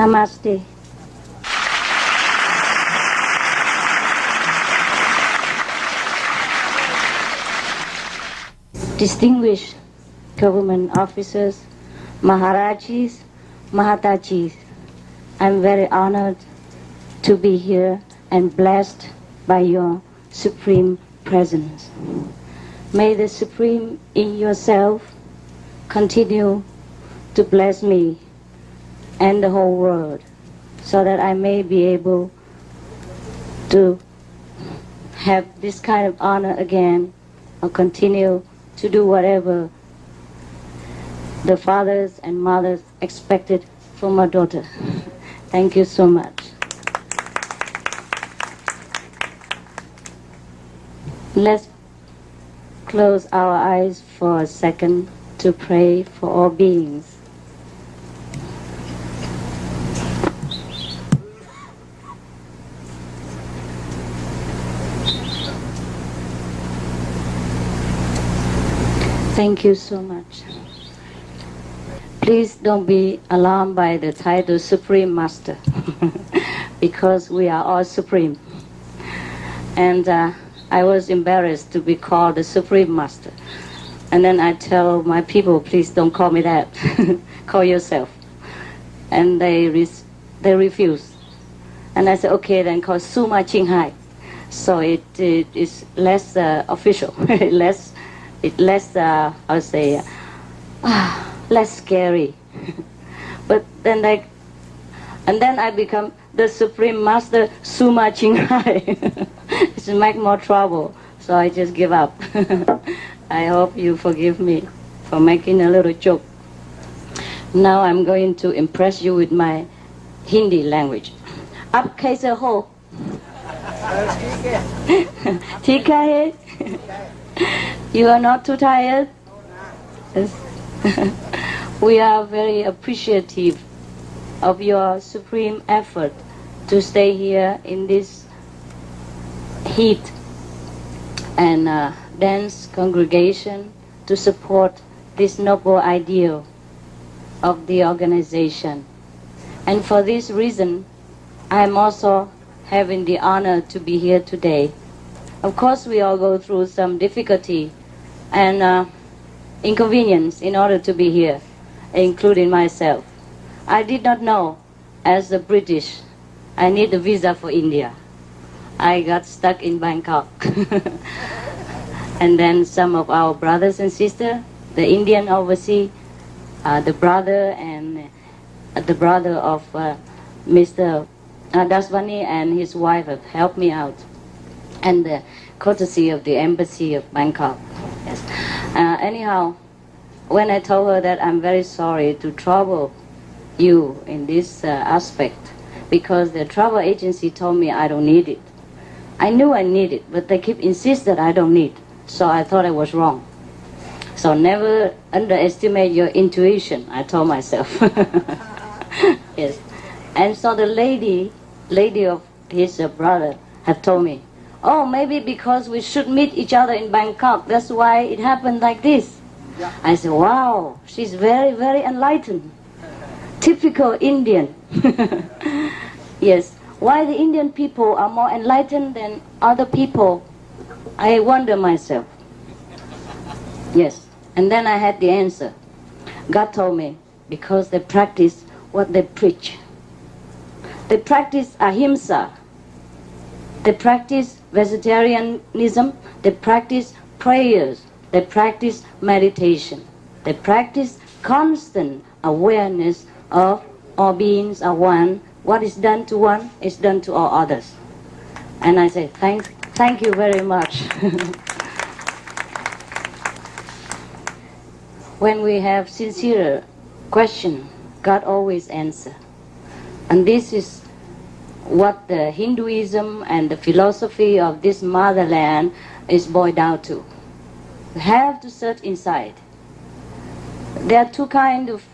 Namaste. Distinguished government officers, Maharajis, Mahatajis, I'm very honored to be here and blessed by your supreme presence. May the Supreme in yourself continue to bless me and the whole world so that I may be able to have this kind of honor again or continue to do whatever the fathers and mothers expected from my daughter. Thank you so much. Let's close our eyes for a second to pray for all beings. Thank you so much. Please don't be alarmed by the title Supreme Master because we are all supreme. And I was embarrassed to be called the Supreme Master. And then I tell my people, please don't call me that. Call yourself. And they refuse. And I said, okay, then call Suma Qinghai. So it is less official, less scary. But then I become the Supreme Master Suma Qinghai. It's make more trouble, so I just give up. I hope you forgive me for making a little joke. Now I'm going to impress you with my Hindi language. Ab kaise ho? Theek hai? You are not too tired? Yes. We are very appreciative of your supreme effort to stay here in this heat and dense congregation to support this noble ideal of the organization. And for this reason, I am also having the honor to be here today. Of course, we all go through some difficulty and inconvenience in order to be here, including myself. I did not know, as a British, I need a visa for India. I got stuck in Bangkok. And then some of our brothers and sisters, the Indian overseas, the brother of Mr. Daswani and his wife have helped me out. And the courtesy of the embassy of Bangkok. Yes. Anyhow, when I told her that I'm very sorry to trouble you in this aspect, because the travel agency told me I don't need it. I knew I need it, but they keep insisting that I don't need. So I thought I was wrong. So never underestimate your intuition, I told myself. Yes. And so the lady of his brother had told me, oh, maybe because we should meet each other in Bangkok, that's why it happened like this. Yeah. I said, wow, she's very, very enlightened. Typical Indian. Yes. Why the Indian people are more enlightened than other people, I wonder myself. Yes. And then I had the answer. God told me, because they practice what they preach. They practice Ahimsa. They practice vegetarianism. They practice prayers. They practice meditation. They practice constant awareness of all beings are one. What is done to one is done to all others. And I say, thank you very much. When we have sincere question, God always answers. And this is what the Hinduism and the philosophy of this motherland is boiled down to. You have to search inside. There are two kinds of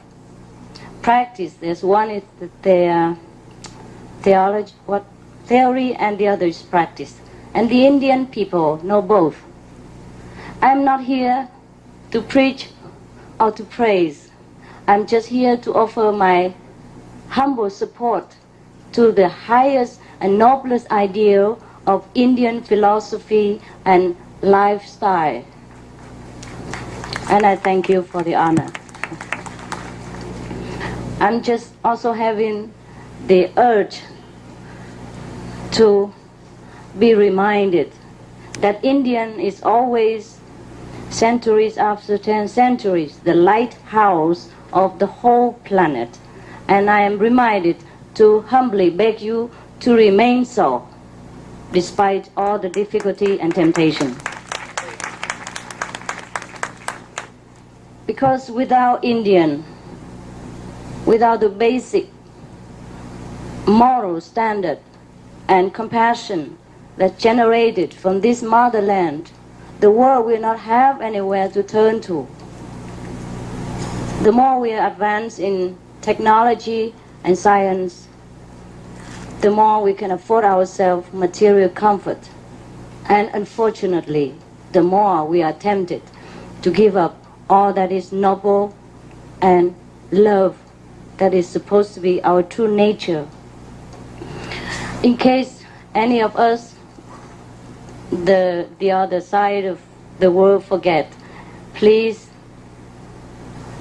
practice. There's one is the theory, and the other is practice. And the Indian people know both. I'm not here to preach or to praise. I'm just here to offer my humble support to the highest and noblest ideal of Indian philosophy and lifestyle. And I thank you for the honor. I'm just also having the urge to be reminded that Indian is always, centuries after 10 centuries, the lighthouse of the whole planet. And I am reminded to humbly beg you to remain so, despite all the difficulty and temptation. Because without Indian, without the basic moral standard and compassion that generated from this motherland, the world will not have anywhere to turn to. The more we advance in technology and science, the more we can afford ourselves material comfort. And unfortunately, the more we are tempted to give up all that is noble and love that is supposed to be our true nature. In case any of us, the other side of the world forget, please,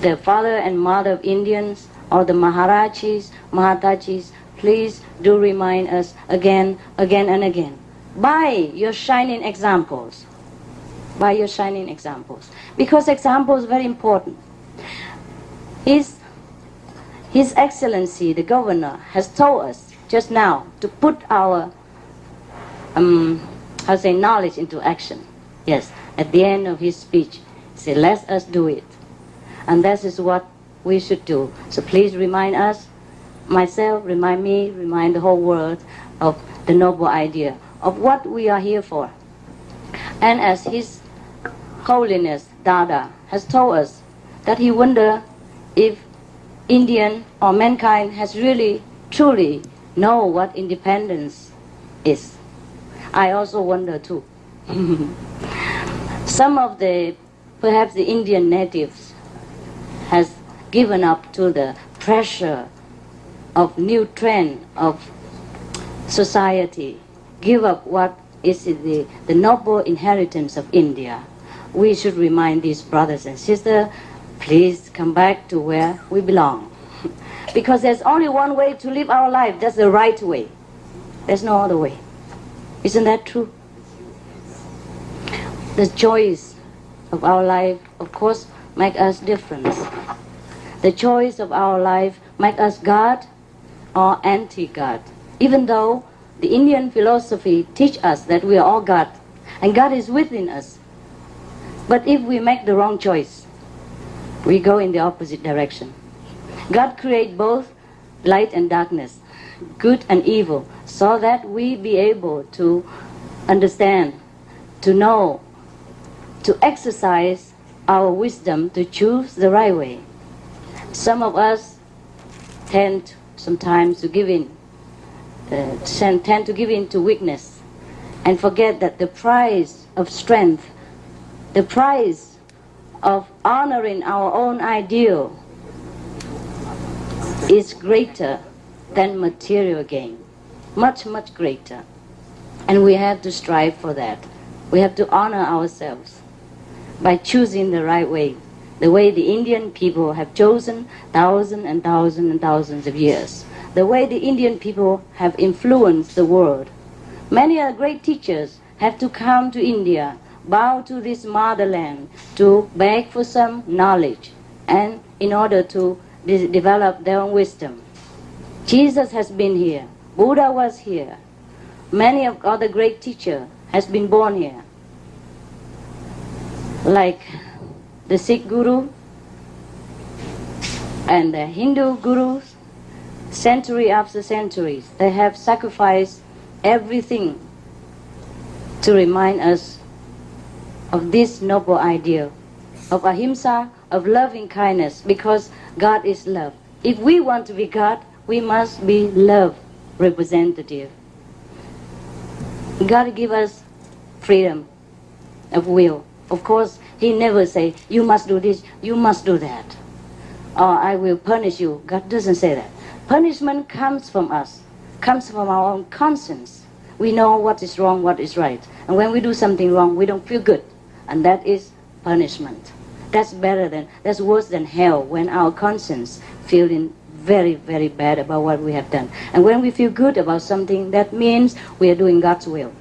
the father and mother of Indians, or the Maharajis, Mahatajis, please do remind us again and again, by your shining examples. By your shining examples. Because example is very important. His Excellency, the Governor, has told us just now to put our knowledge into action. Yes, at the end of his speech, he said, let us do it. And that is what we should do. So please remind us, myself, remind me, remind the whole world of the noble idea, of what we are here for. And as His Holiness Dada has told us that he wonder if Indian or mankind has really, truly know what independence is. I also wonder too. Some of perhaps the Indian natives has given up to the pressure of new trend of society, give up what is the noble inheritance of India. We should remind these brothers and sisters, please come back to where we belong. Because there's only one way to live our life, that's the right way. There's no other way. Isn't that true? The joys of our life, of course, make us different. The choice of our life make us God or anti-God. Even though the Indian philosophy teach us that we are all God, and God is within us. But if we make the wrong choice, we go in the opposite direction. God created both light and darkness, good and evil, so that we be able to understand, to know, to exercise our wisdom to choose the right way. Some of us tend sometimes to give in, tend to give in to weakness and forget that the price of strength, the price of honoring our own ideal is greater than material gain. Much, much greater. And we have to strive for that. We have to honor ourselves by choosing the right way. The way the Indian people have chosen thousands and thousands and thousands of years. The way the Indian people have influenced the world. Many great teachers have to come to India, bow to this motherland, to beg for some knowledge, and in order to develop their own wisdom. Jesus has been here. Buddha was here. Many of other great teachers has been born here. Like the Sikh Guru and the Hindu Gurus, century after centuries, they have sacrificed everything to remind us of this noble ideal of Ahimsa, of loving kindness, because God is love. If we want to be God, we must be love representative. God give us freedom of will. Of course, He never say, you must do this, you must do that, or I will punish you. God doesn't say that. Punishment comes from us, comes from our own conscience. We know what is wrong, what is right. And when we do something wrong, we don't feel good. And that is punishment. That's worse than hell, when our conscience feeling very, very bad about what we have done. And when we feel good about something, that means we are doing God's will.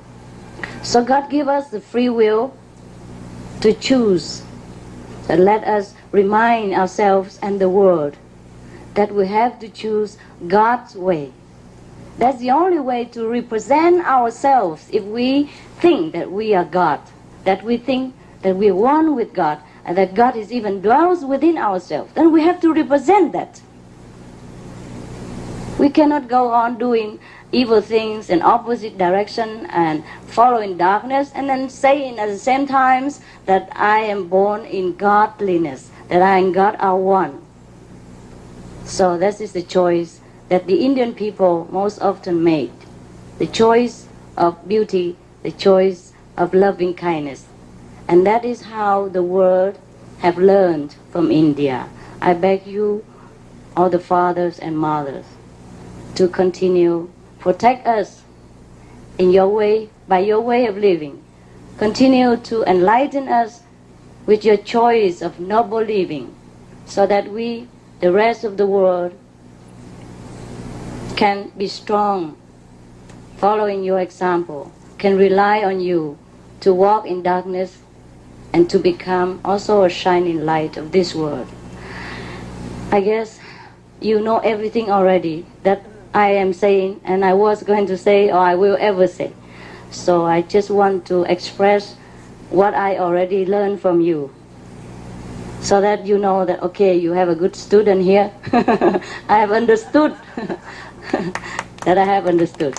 So God give us the free will to choose. And let us remind ourselves and the world that we have to choose God's way. That's the only way to represent ourselves. If we think that we are God, that we think that we are one with God, and that God is even dwells within ourselves, then we have to represent that. We cannot go on doing evil things in opposite direction and following darkness and then saying at the same time that I am born in godliness, that I and God are one. So this is the choice that the Indian people most often make. The choice of beauty, the choice of loving kindness. And that is how the world have learned from India. I beg you, all the fathers and mothers, to continue, protect us in your way, by your way of living. Continue to enlighten us with your choice of noble living, so that we, the rest of the world, can be strong, following your example, can rely on you to walk in darkness and to become also a shining light of this world. I guess you know everything already that I am saying and I was going to say or I will ever say. So I just want to express what I already learned from you, so that you know that, okay, you have a good student here. I have understood that I have understood.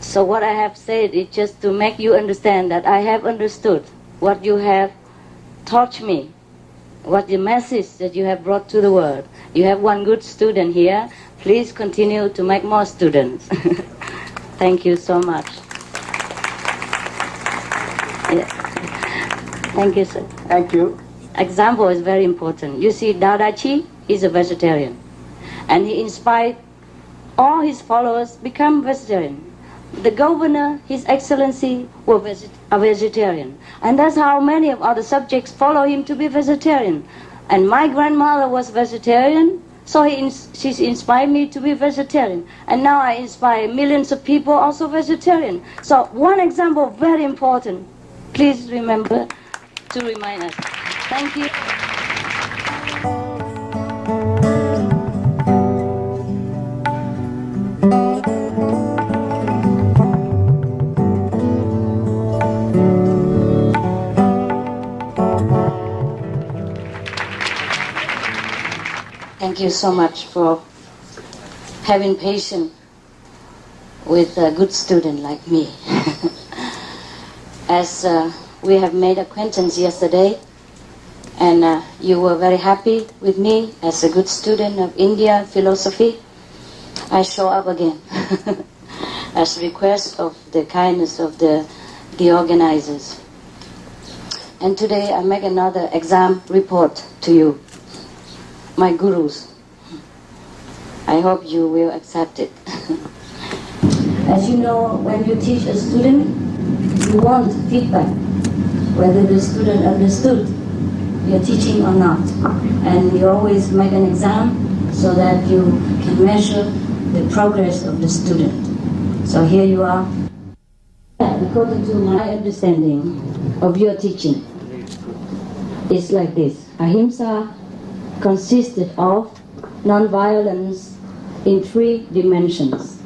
So what I have said is just to make you understand that I have understood what you have taught me, what the message that you have brought to the world. You have one good student here. Please continue to make more students. Thank you so much. Yeah. Thank you, sir. Thank you. Example is very important. You see, Dadachi is a vegetarian, and he inspired all his followers become vegetarian. The governor, His Excellency, were a vegetarian, and that's how many of other subjects follow him to be vegetarian. And my grandmother was vegetarian, so she inspired me to be vegetarian, and now I inspire millions of people also vegetarian. So one example, very important. Please remember to remind us. Thank you. Thank you so much for having patience with a good student like me. As we have made acquaintance yesterday, and you were very happy with me as a good student of India philosophy, I show up again as request of the kindness of the organizers. And today I make another exam report to you, my gurus. I hope you will accept it. As you know, when you teach a student, you want feedback, whether the student understood your teaching or not. And you always make an exam so that you can measure the progress of the student. So here you are. According to my understanding of your teaching, it's like this. Ahimsa consisted of non-violence in 3 dimensions.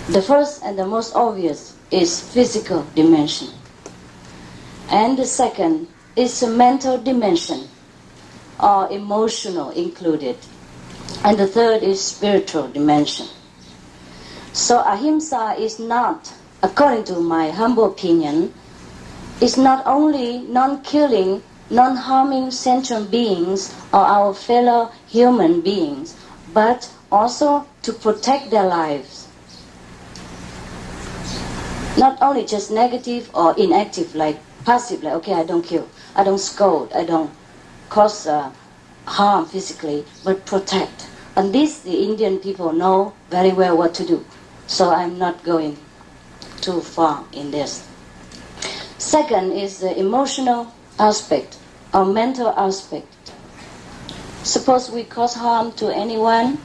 The first and the most obvious is physical dimension. And the second is a mental dimension, or emotional included. And the third is spiritual dimension. So ahimsa is not, according to my humble opinion, is not only non-killing, non-harming sentient beings or our fellow human beings, but also to protect their lives. Not only just negative or inactive, like passive, like, okay, I don't kill, I don't scold, I don't cause harm physically, but protect. And this the Indian people know very well what to do. So I'm not going too far in this. Second is the emotional aspect or mental aspect. Suppose we cause harm to anyone,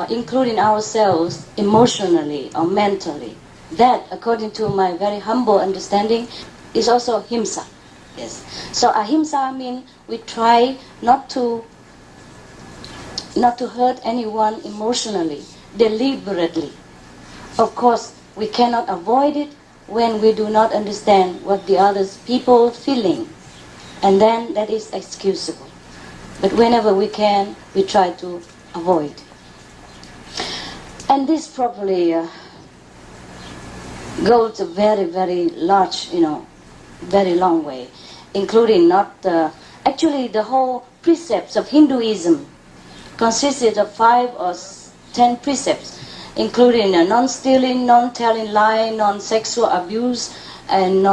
including ourselves, emotionally or mentally. That, according to my very humble understanding, is also himsa. Yes. So ahimsa means we try not to hurt anyone emotionally, deliberately. Of course, we cannot avoid it when we do not understand what the other people feeling, and then that is excusable. But whenever we can, we try to avoid. And this probably goes a very, very large, very long way, including actually the whole precepts of Hinduism consisted of 5 or 10 precepts, including non-stealing, non-telling lie, non-sexual abuse, and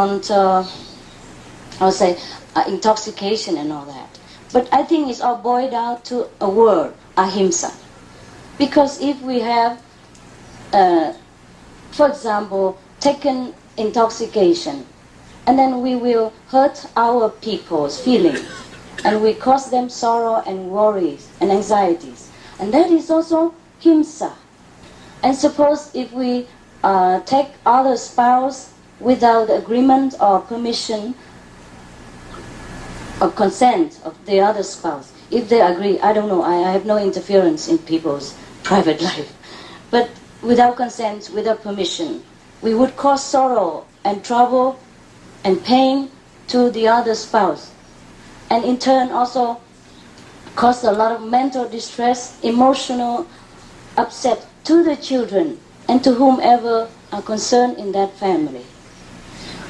intoxication and all that. But I think it's all boiled down to a word, ahimsa. Because if we have, for example, taken intoxication, and then we will hurt our people's feelings, and we cause them sorrow and worries and anxieties. And that is also himsa. And suppose if we take other spouse without agreement or permission or consent of the other spouse, if they agree, I don't know, I have no interference in people's private life, but without consent, without permission, we would cause sorrow and trouble and pain to the other spouse, and in turn also cause a lot of mental distress, emotional upset to the children and to whomever are concerned in that family.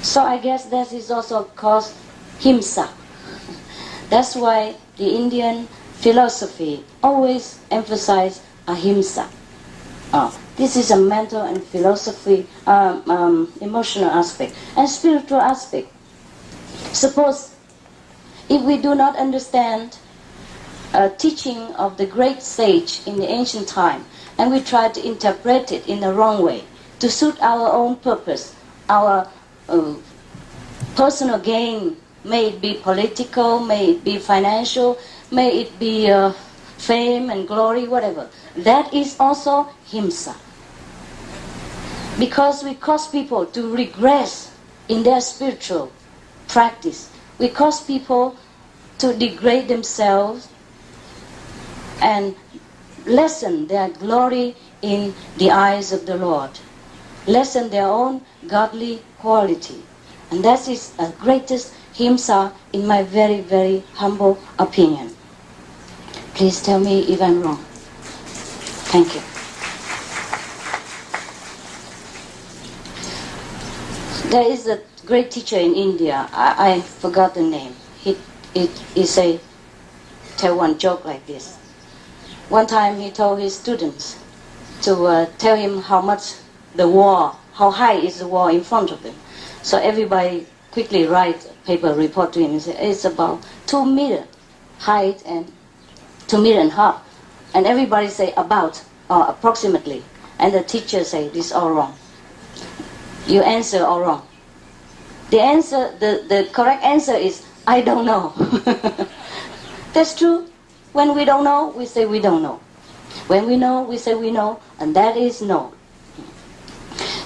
So I guess that is also called himsa. That's why the Indian philosophy always emphasizes ahimsa. This is a mental and philosophy, emotional aspect. And spiritual aspect. Suppose if we do not understand teaching of the great sage in the ancient time, and we try to interpret it in the wrong way, to suit our own purpose, our personal gain, may it be political, may it be financial, may it be fame and glory, whatever. That is also himsa. Because we cause people to regress in their spiritual practice. We cause people to degrade themselves and lessen their glory in the eyes of the Lord. Lessen their own godly quality. And that is the greatest himsa in my very, very humble opinion. Please tell me if I'm wrong. Thank you. There is a great teacher in India. I forgot the name. He say, tell one joke like this. One time he told his students to tell him how much the wall, how high is the wall in front of them. So everybody quickly write a paper report to him and say, it's about 2 meters height and 2 meters and a half. And everybody say about or approximately. And the teacher say, this is all wrong. You answer all wrong. The correct answer is, I don't know. That's true. When we don't know, we say we don't know. When we know, we say we know, and that is no.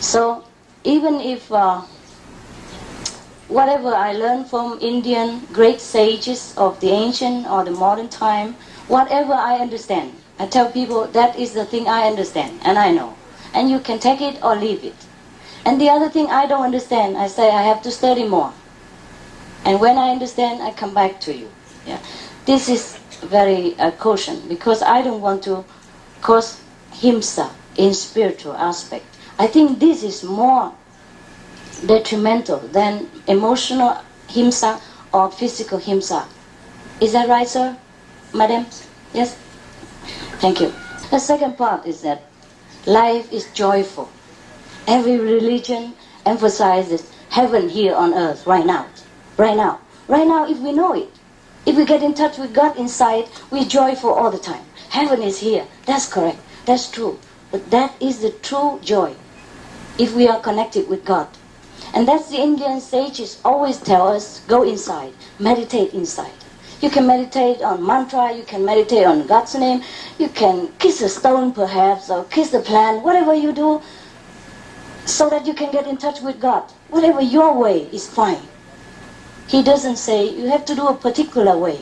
So even if whatever I learned from Indian great sages of the ancient or the modern time, whatever I understand, I tell people that is the thing I understand and I know. And you can take it or leave it. And the other thing I don't understand, I say I have to study more. And when I understand, I come back to you. Yeah. This is very caution, because I don't want to cause himsa in spiritual aspect. I think this is more detrimental than emotional himsa or physical himsa. Is that right, sir? Madam? Yes? Thank you. The second part is that life is joyful. Every religion emphasizes heaven here on earth right now. Right now. Right now, if we know it. If we get in touch with God inside, we're joyful all the time. Heaven is here. That's correct. That's true. But that is the true joy if we are connected with God. And that's the Indian sages always tell us, go inside, meditate inside. You can meditate on mantra, you can meditate on God's name, you can kiss a stone perhaps, or kiss the plant, whatever you do, so that you can get in touch with God. Whatever your way is fine. He doesn't say you have to do a particular way.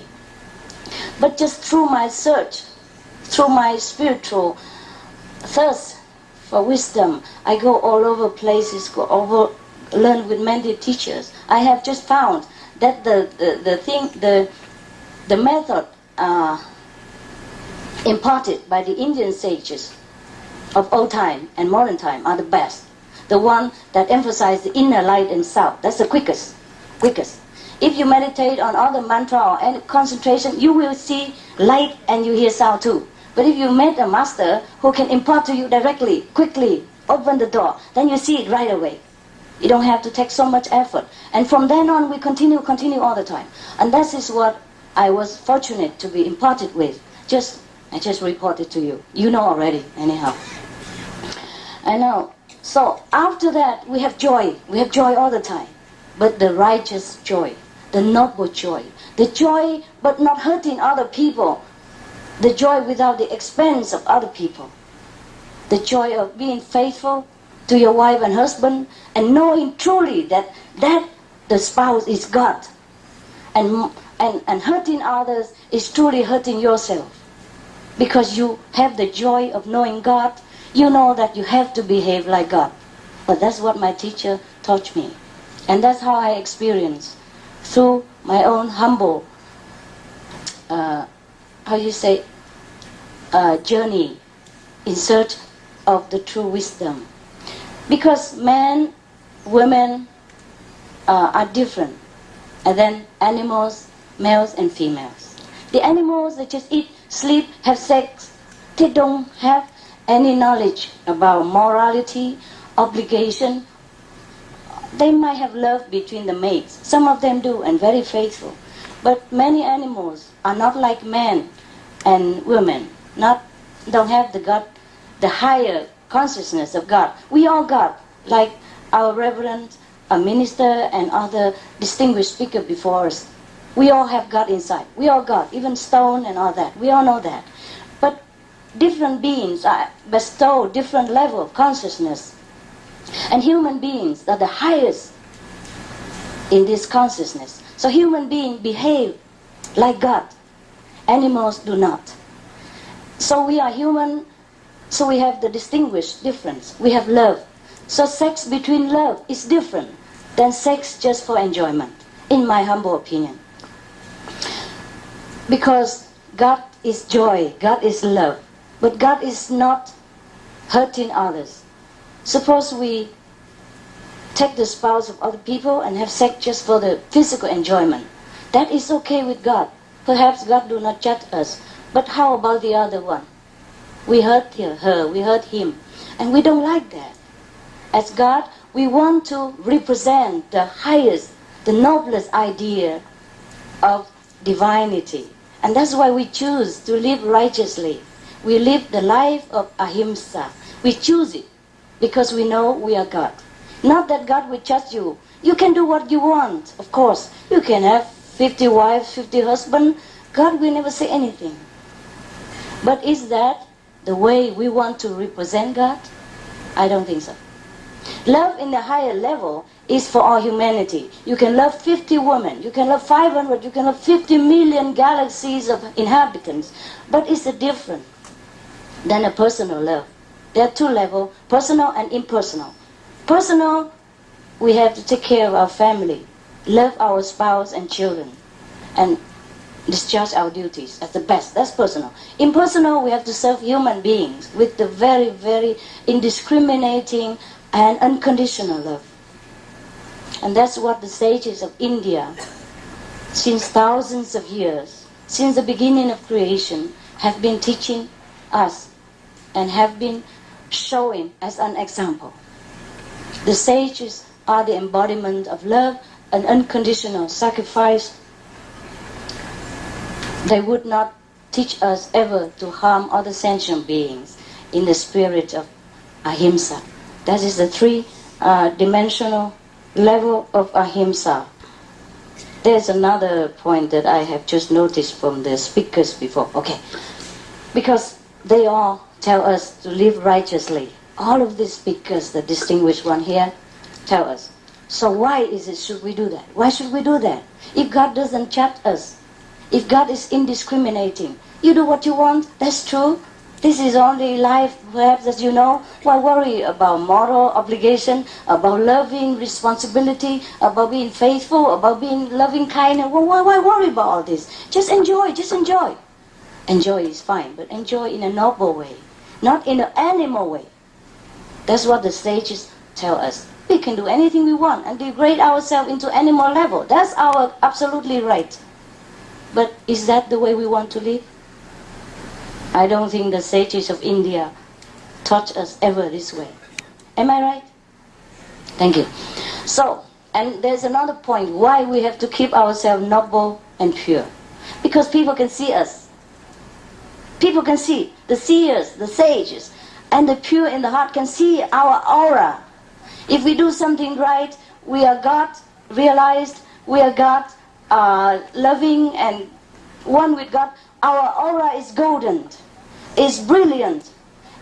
But just through my search, through my spiritual thirst for wisdom, I go all over places, learn with many teachers. I have just found that the method imparted by the Indian sages of old time and modern time are the best. The one that emphasize the inner light and sound. That's the quickest. If you meditate on other mantra or any concentration, you will see light and you hear sound too. But if you met a master who can impart to you directly, quickly, open the door, then you see it right away. You don't have to take so much effort. And from then on, we continue all the time. And that is what I was fortunate to be imparted with. I just reported to you. You know already, anyhow. I know. So after that, we have joy. We have joy all the time. But the righteous joy, the noble joy, the joy but not hurting other people, the joy without the expense of other people, the joy of being faithful to your wife and husband and knowing truly that the spouse is God, and hurting others is truly hurting yourself, because you have the joy of knowing God. You know that you have to behave like God. But that's what my teacher taught me. And that's how I experienced through my own humble, journey in search of the true wisdom. Because men, women are different. And then animals, males and females. The animals, they just eat, sleep, have sex. They don't have any knowledge about morality, obligation. They might have love between the mates. Some of them do, and very faithful. But many animals are not like men and women. Don't have the higher consciousness of God. We all God, like our reverend, a minister, and other distinguished speaker before us. We all have God inside. We all God, even stone and all that. We all know that. But different beings are bestow different level of consciousness. And human beings are the highest in this consciousness. So human beings behave like God. Animals do not. So we are human, so we have the distinguished difference. We have love. So sex between love is different than sex just for enjoyment, in my humble opinion. Because God is joy, God is love. But God is not hurting others. Suppose we take the spouse of other people and have sex just for the physical enjoyment. That is okay with God. Perhaps God do not judge us. But how about the other one? We hurt her, we hurt him. And we don't like that. As God, we want to represent the highest, the noblest idea of divinity. And that's why we choose to live righteously. We live the life of Ahimsa. We choose it because we know we are God. Not that God will judge you. You can do what you want, of course. You can have 50 wives, 50 husbands. God will never say anything. But is that the way we want to represent God? I don't think so. Love in the higher level is for all humanity. You can love 50 women, you can love 500, you can love 50 million galaxies of inhabitants. But it's different than a personal love. There are two levels, personal and impersonal. Personal, we have to take care of our family, love our spouse and children, and discharge our duties as the best. That's personal. Impersonal, we have to serve human beings with the very, very indiscriminating and unconditional love. And that's what the sages of India, since thousands of years, since the beginning of creation, have been teaching us and have been showing as an example. The sages are the embodiment of love and unconditional sacrifice They would not teach us ever to harm other sentient beings in the spirit of Ahimsa. That is the three-dimensional level of Ahimsa. There's another point that I have just noticed from the speakers before. Okay, because they all tell us to live righteously. All of these speakers, the distinguished one here, tell us. So why is it should we do that? Why should we do that? If God doesn't judge us, if God is indiscriminating, you do what you want, that's true. This is only life, perhaps, as you know. Why worry about moral obligation, about loving responsibility, about being faithful, about being loving kind? Why worry about all this? Just enjoy, just enjoy. Enjoy is fine, but enjoy in a noble way, not in an animal way. That's what the sages tell us. We can do anything we want and degrade ourselves into animal level. That's our absolutely right. But is that the way we want to live? I don't think the sages of India taught us ever this way. Am I right? Thank you. So, and there's another point why we have to keep ourselves noble and pure. Because people can see us. People can see, the seers, the sages, and the pure in the heart can see our aura. If we do something right, we are God realized, we are God loving and one with God. Our aura is golden, is brilliant.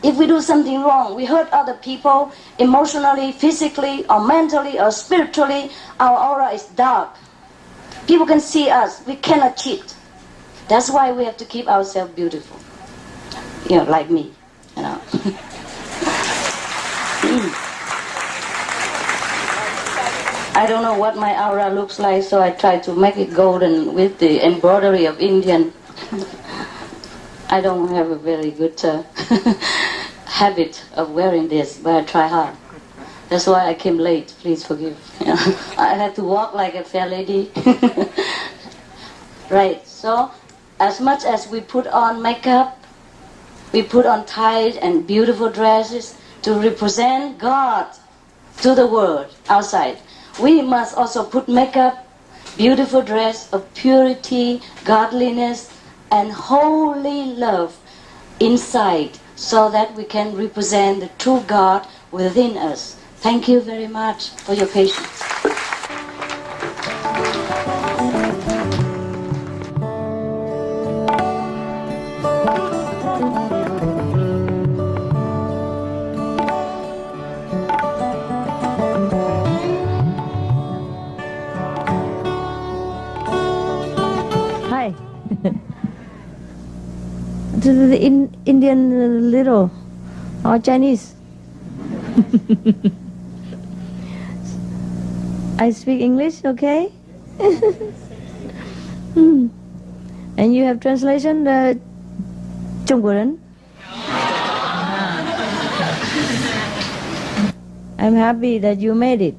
If we do something wrong, we hurt other people emotionally, physically, or mentally, or spiritually, our aura is dark. People can see us, we cannot cheat. That's why we have to keep ourselves beautiful. You know, like me, you know. I don't know what my aura looks like, so I try to make it golden with the embroidery of Indian. I don't have a very good habit of wearing this, but I try hard. That's why I came late, please forgive. You know, I had to walk like a fair lady. Right, so as much as we put on makeup, we put on tight and beautiful dresses to represent God to the world outside. We must also put makeup, beautiful dress of purity, godliness, and holy love inside so that we can represent the true God within us. Thank you very much for your patience. Hi. The Indian little or Chinese. I speak English, okay? And you have translation, Trung Quốc人. I'm happy that you made it.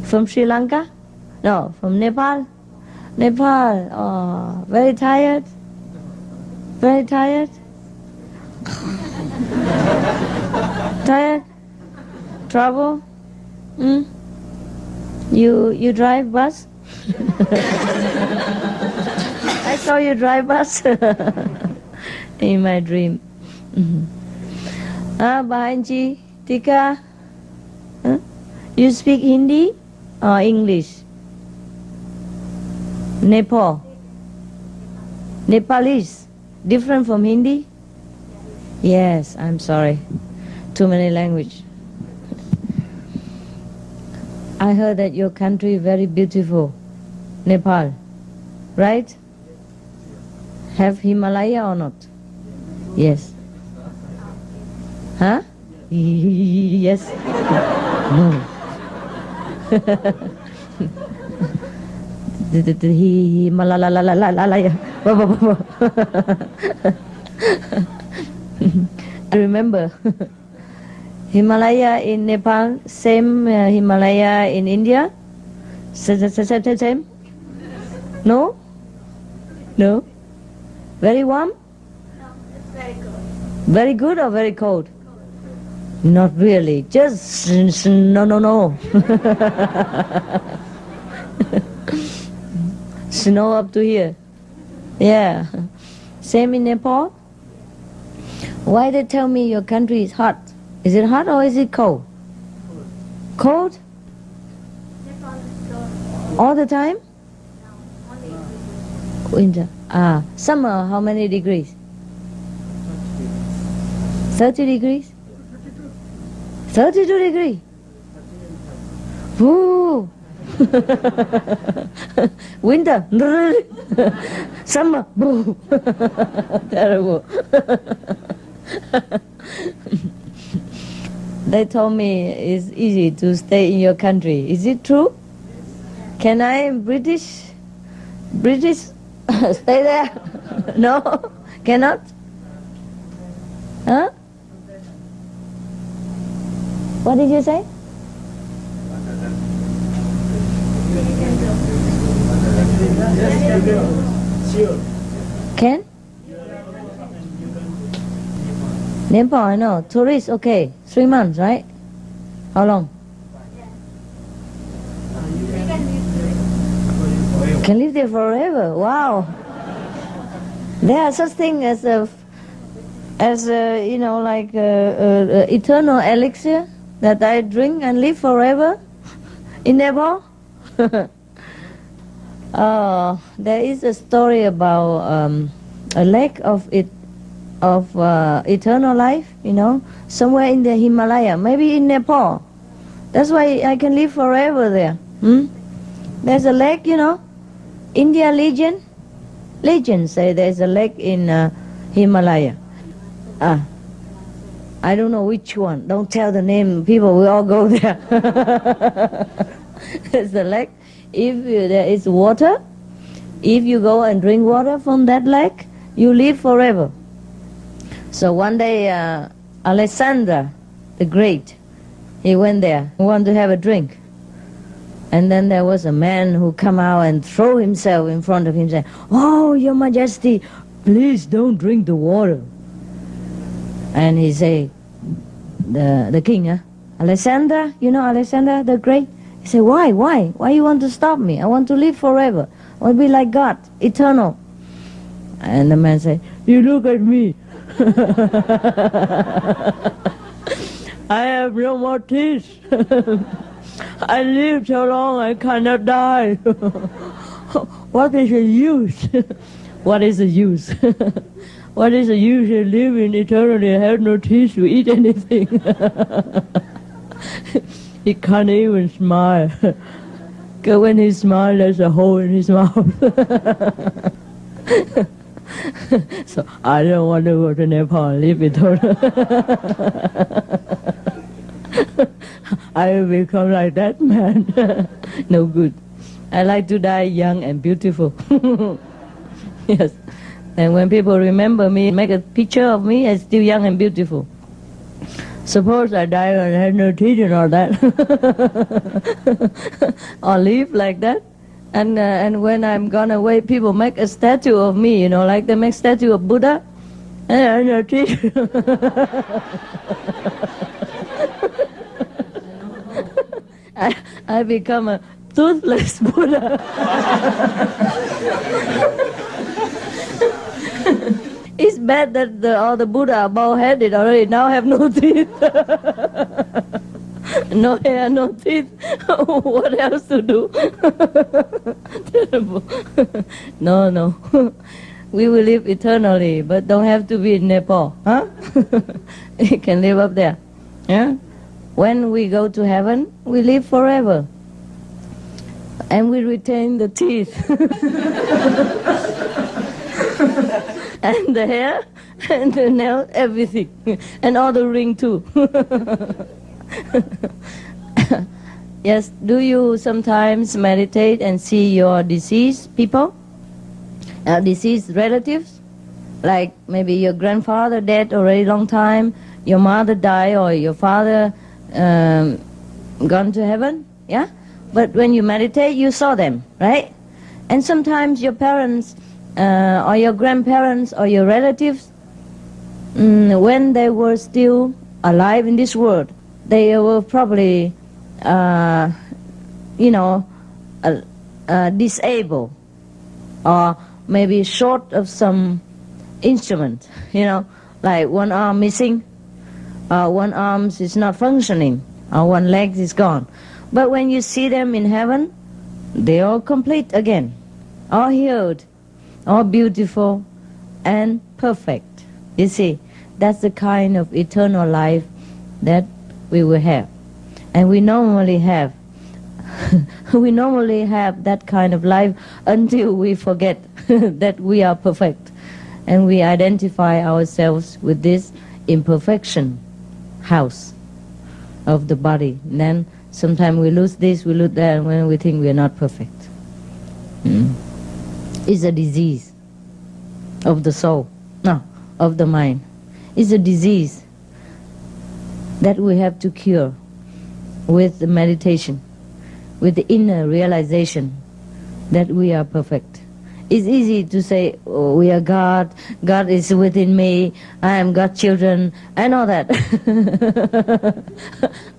From Sri Lanka? No, from Nepal. Nepal, oh, very tired? Very tired? Tired? Trouble? You drive bus? I saw you drive bus in my dream. Bahanji, Tika, you speak Hindi or English? Nepal. Nepalese. Different from Hindi? Yes, I'm sorry. Too many language. I heard that your country is very beautiful. Nepal. Right? Have Himalaya or not? Yes. Huh? Yes. No. Himalaya. I remember Himalaya in Nepal, same Himalaya in India? Same? No? No? Very warm? No, it's very good. Very good or very cold? Not really, just no. Snow up to here. Yeah. Same in Nepal. Why they tell me your country is hot? Is it hot or is it cold? Cold? Nepal is cold. All the time? No, only Winter. Summer, how many degrees? 30 degrees? 32 degrees? Woo! Winter. Summer. Boo. Terrible. They told me it's easy to stay in your country. Is it true? Can I British stay there? No? Cannot? Huh? What did you say? Can? Nepal, I know. Tourist, okay. 3 months, right? How long? Can live there forever. Wow. There are such things as like eternal elixir that I drink and live forever in Nepal. There is a story about a lake of eternal life, somewhere in the Himalaya, maybe in Nepal. That's why I can live forever there. There's a lake, India legend say there's a lake in Himalaya. I don't know which one. Don't tell the name. People will all go there. There's a lake. If there is water, if you go and drink water from that lake, you live forever. So one day, Alexander the Great, he went there, wanted to have a drink. And then there was a man who come out and throw himself in front of him, saying, "Oh, Your Majesty, please don't drink the water." And he say, the king, Alexander, Alexander the Great? He said, why you want to stop me? I want to live forever. I want to be like God, eternal. And the man said, you look at me. I have no more teeth. I live so long I cannot die. What is the use? What is the use? What is the use of living eternally and have no teeth to eat anything? He can't even smile. Because when he smiles, there's a hole in his mouth. So I don't want to go to Nepal and live eternally. I will become like that man. No good. I like to die young and beautiful. Yes. And when people remember me, make a picture of me as still young and beautiful. Suppose I die and have no teeth and all that. Or live like that. And when I'm gone away, people make a statue of me, like they make statue of Buddha. And I have no teeth. I become a toothless Buddha. It's bad that all the Buddha are bald-headed already, now have no teeth. No hair, no teeth. What else to do? Terrible. No. We will live eternally, but don't have to be in Nepal. Huh? You can live up there. Yeah? When we go to heaven, we live forever. And we retain the teeth. And the hair, and the nail, everything. And all the ring too. Yes, do you sometimes meditate and see your deceased people? Deceased relatives? Like maybe your grandfather dead already long time, your mother died, or your father gone to heaven, yeah? But when you meditate, you saw them, right? And sometimes your parents or your grandparents or your relatives, when they were still alive in this world, they were probably, disabled or maybe short of some instrument, like one arm missing, one arm is not functioning, or one leg is gone. But when you see them in heaven, they are complete again, all healed, all beautiful and perfect. You see, that's the kind of eternal life that we will have. And we normally have that kind of life until we forget that we are perfect. And we identify ourselves with this imperfection house of the body. And then sometimes we lose this, we lose that, when we think we are not perfect. It's a disease of the soul, no, of the mind. It's a disease that we have to cure with the meditation, with the inner realization that we are perfect. It's easy to say, oh, we are God, God is within me, I am God's children, I know that.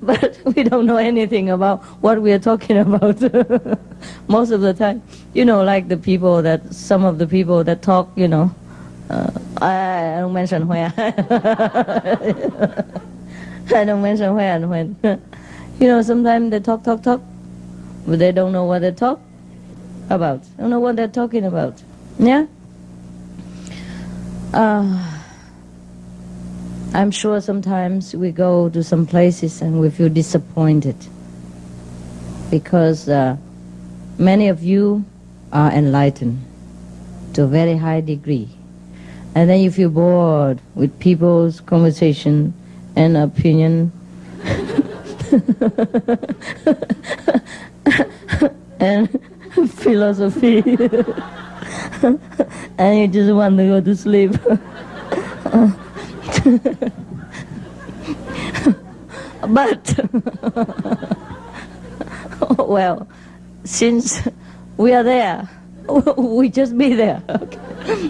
But we don't know anything about what we are talking about most of the time. Like some of the people that talk, I don't mention where. I don't mention where and when. Sometimes they talk, but they don't know what they talk about. Don't know what they're talking about. Yeah? I'm sure sometimes we go to some places and we feel disappointed because many of you are enlightened to a very high degree. And then you feel bored with people's conversation and opinion and philosophy and you just want to go to sleep. But well, since we are there, we just be there. Okay?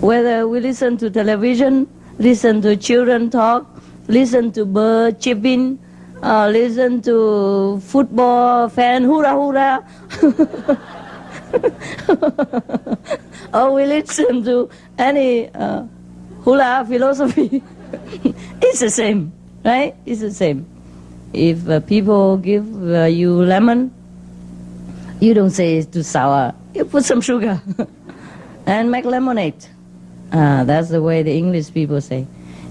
Whether we listen to television, listen to children talk, listen to bird chirping, listen to football fan hurrah hurrah, or we listen to any hula philosophy, it's the same, right? It's the same. If people give you lemon, you don't say it's too sour. You put some sugar and make lemonade. That's the way the English people say.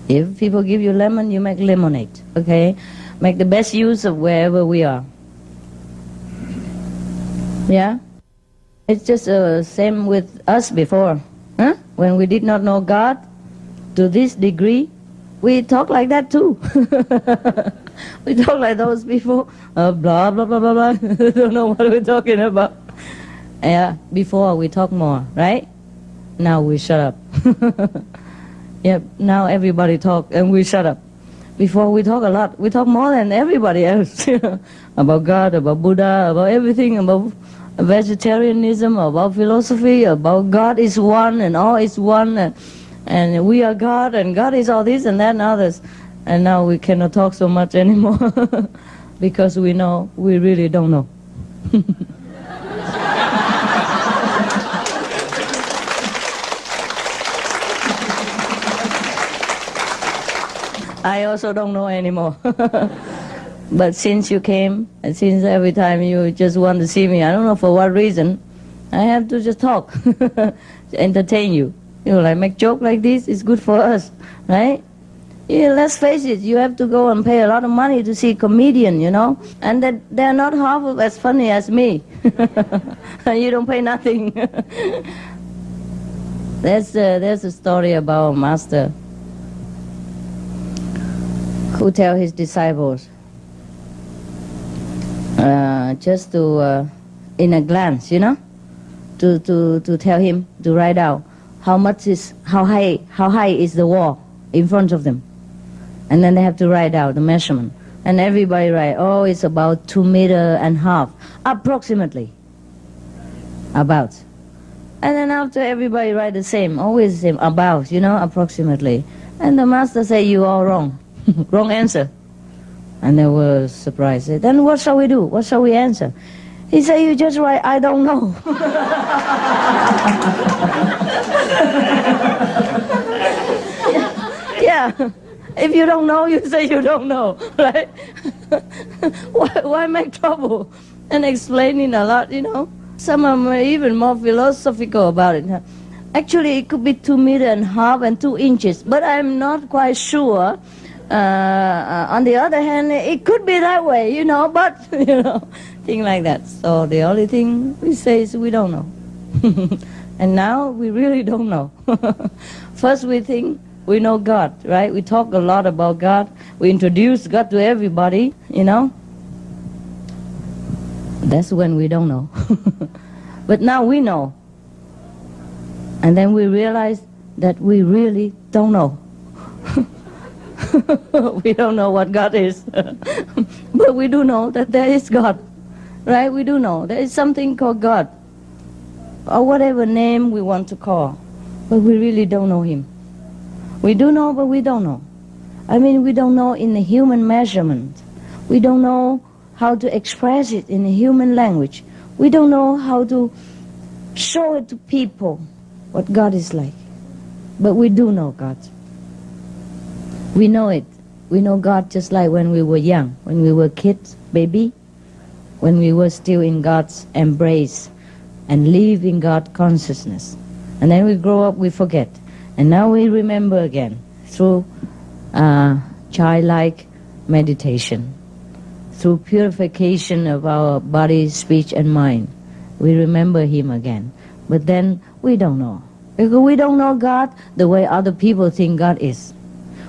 If people give you lemon, you make lemonade, okay? Make the best use of wherever we are. Yeah? It's just the same with us before. Huh? When we did not know God to this degree, we talk like that too. We talk like those people, blah, blah, blah, blah, blah. Don't know what we're talking about. Yeah, before we talk more, right? Now we shut up. Yep, now everybody talk and we shut up. Before we talk a lot, we talk more than everybody else. About God, about Buddha, about everything, about vegetarianism, about philosophy, about God is one and all is one, and we are God and God is all this and that and others. And now we cannot talk so much anymore because we know we really don't know. I also don't know anymore. But since you came, and since every time you just want to see me, I don't know for what reason, I have to just talk, to entertain you. Like make joke like this, it's good for us, right? Yeah, let's face it, you have to go and pay a lot of money to see a comedian, and that they're not half as funny as me. You don't pay nothing. There's a story about a master who tell his disciples just to in a glance, to tell him to write out how high is the wall in front of them, and then they have to write out the measurement, and everybody write, oh, it's about 2.5 meters approximately, about. And then after everybody write the same, always the same, about, approximately, and the master say, you all wrong. Wrong answer. And they were surprised. Then what shall we do? What shall we answer? He said, you just write, I don't know. Yeah. If you don't know, you say you don't know, right? Why make trouble and explaining a lot, you know? Some of them are even more philosophical about it. Actually, it could be 2.5 meters and 2 inches, but I'm not quite sure. On the other hand, it could be that way, you know, but, you know, thing like that. So the only thing we say is we don't know. And now we really don't know. First we think we know God, right? We talk a lot about God. We introduce God to everybody, you know. That's when we don't know. But now we know. And then we realize that we really don't know. We don't know what God is. But we do know that there is God, right? We do know there is something called God, or whatever name we want to call. But we really don't know Him. We do know, but we don't know. I mean, we don't know in the human measurement. We don't know how to express it in a human language. We don't know how to show it to people what God is like. But we do know God. We know it. We know God just like when we were young, when we were kids, baby, when we were still in God's embrace and live in God's consciousness. And then we grow up, we forget. And now we remember again through childlike meditation, through purification of our body, speech, and mind. We remember Him again. But then we don't know. Because we don't know God the way other people think God is.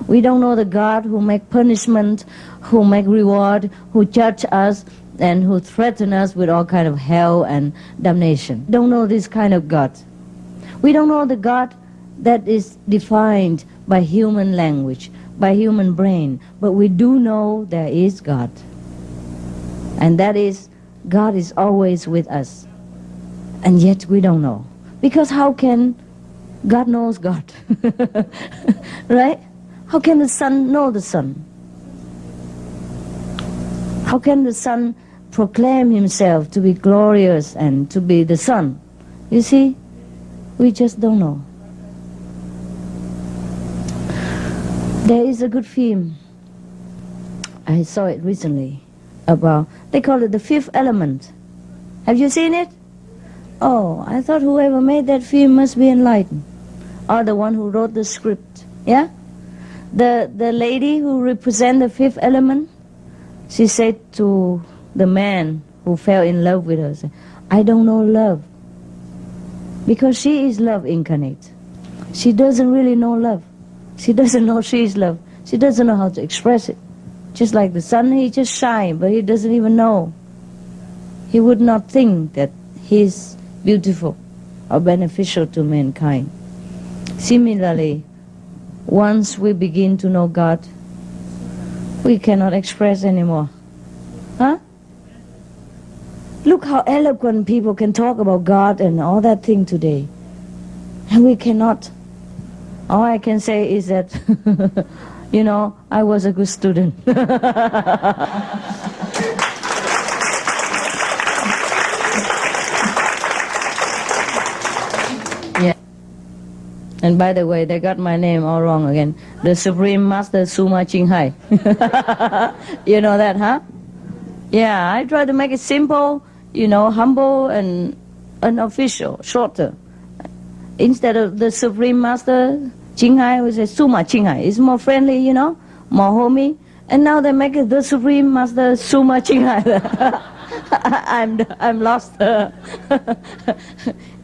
We don't know the God who make punishment, who make reward, who judge us, and who threaten us with all kind of hell and damnation. We don't know this kind of God. We don't know the God that is defined by human language, by human brain. But we do know there is God. And that is, God is always with us. And yet we don't know. Because how can God knows God? Right? How can the sun know the sun? How can the sun proclaim himself to be glorious and to be the sun? You see, we just don't know. There is a good film, I saw it recently, about, they call it the fifth element. Have you seen it? Oh, I thought whoever made that film must be enlightened. Or the one who wrote the script, yeah? The lady who represents the fifth element, she said to the man who fell in love with her, said, I don't know love. Because she is love incarnate. She doesn't really know love. She doesn't know she is love. She doesn't know how to express it. Just like the sun, he just shines, but he doesn't even know. He would not think that he is beautiful or beneficial to mankind. Similarly, once we begin to know God, we cannot express anymore. Huh? Look how eloquent people can talk about God and all that thing today. And we cannot. All I can say is that, you know, I was a good student. Yeah. And by the way, they got my name all wrong again. The Supreme Master Suma Chinghai. You know that, huh? Yeah, I try to make it simple, you know, humble and unofficial, shorter. Instead of the Supreme Master Chinghai, we say Suma Chinghai. It's more friendly, you know, more homey. And now they make it the Supreme Master Suma Chinghai. I'm lost. You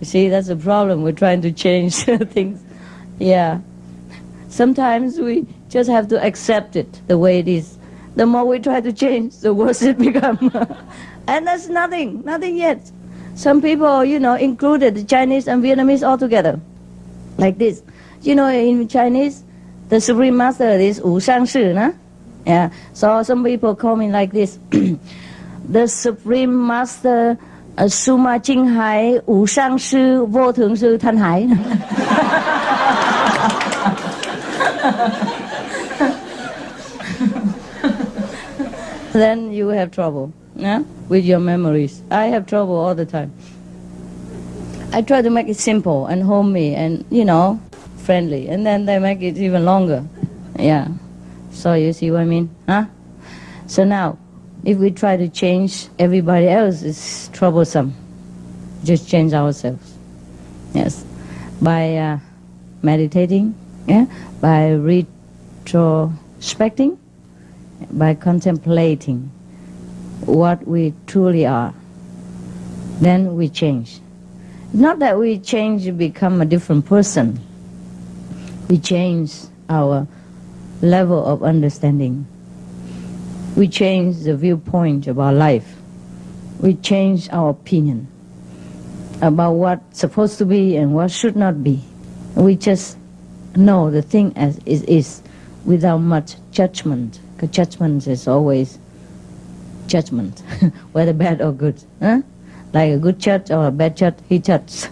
see, that's the problem. We're trying to change things. Yeah. Sometimes we just have to accept it the way it is. The more we try to change, the worse it becomes. And that's nothing yet. Some people, you know, included the Chinese and Vietnamese all together, like this. You know, in Chinese, the Supreme Master is Wu Shangshi, nah? Yeah. So some people call me like this. The Supreme Master Suma Chinghai Wu Shangshi Vô Thượng Sư Thanh Hải. Then you have trouble. yeah, with your memories. I have trouble all the time. I try to make it simple and homey and, friendly. And then they make it even longer. Yeah. So you see what I mean? Huh? So now, if we try to change everybody else, it's troublesome. Just change ourselves. Yes. By meditating, yeah, by retrospecting, by contemplating what we truly are, then we change. Not that we change to become a different person. We change our level of understanding. We change the viewpoint of our life. We change our opinion about what's supposed to be and what should not be. We just know the thing as it is without much judgment. Because judgment is always judgment, whether bad or good. Huh? Like a good judge or a bad judge, he judges.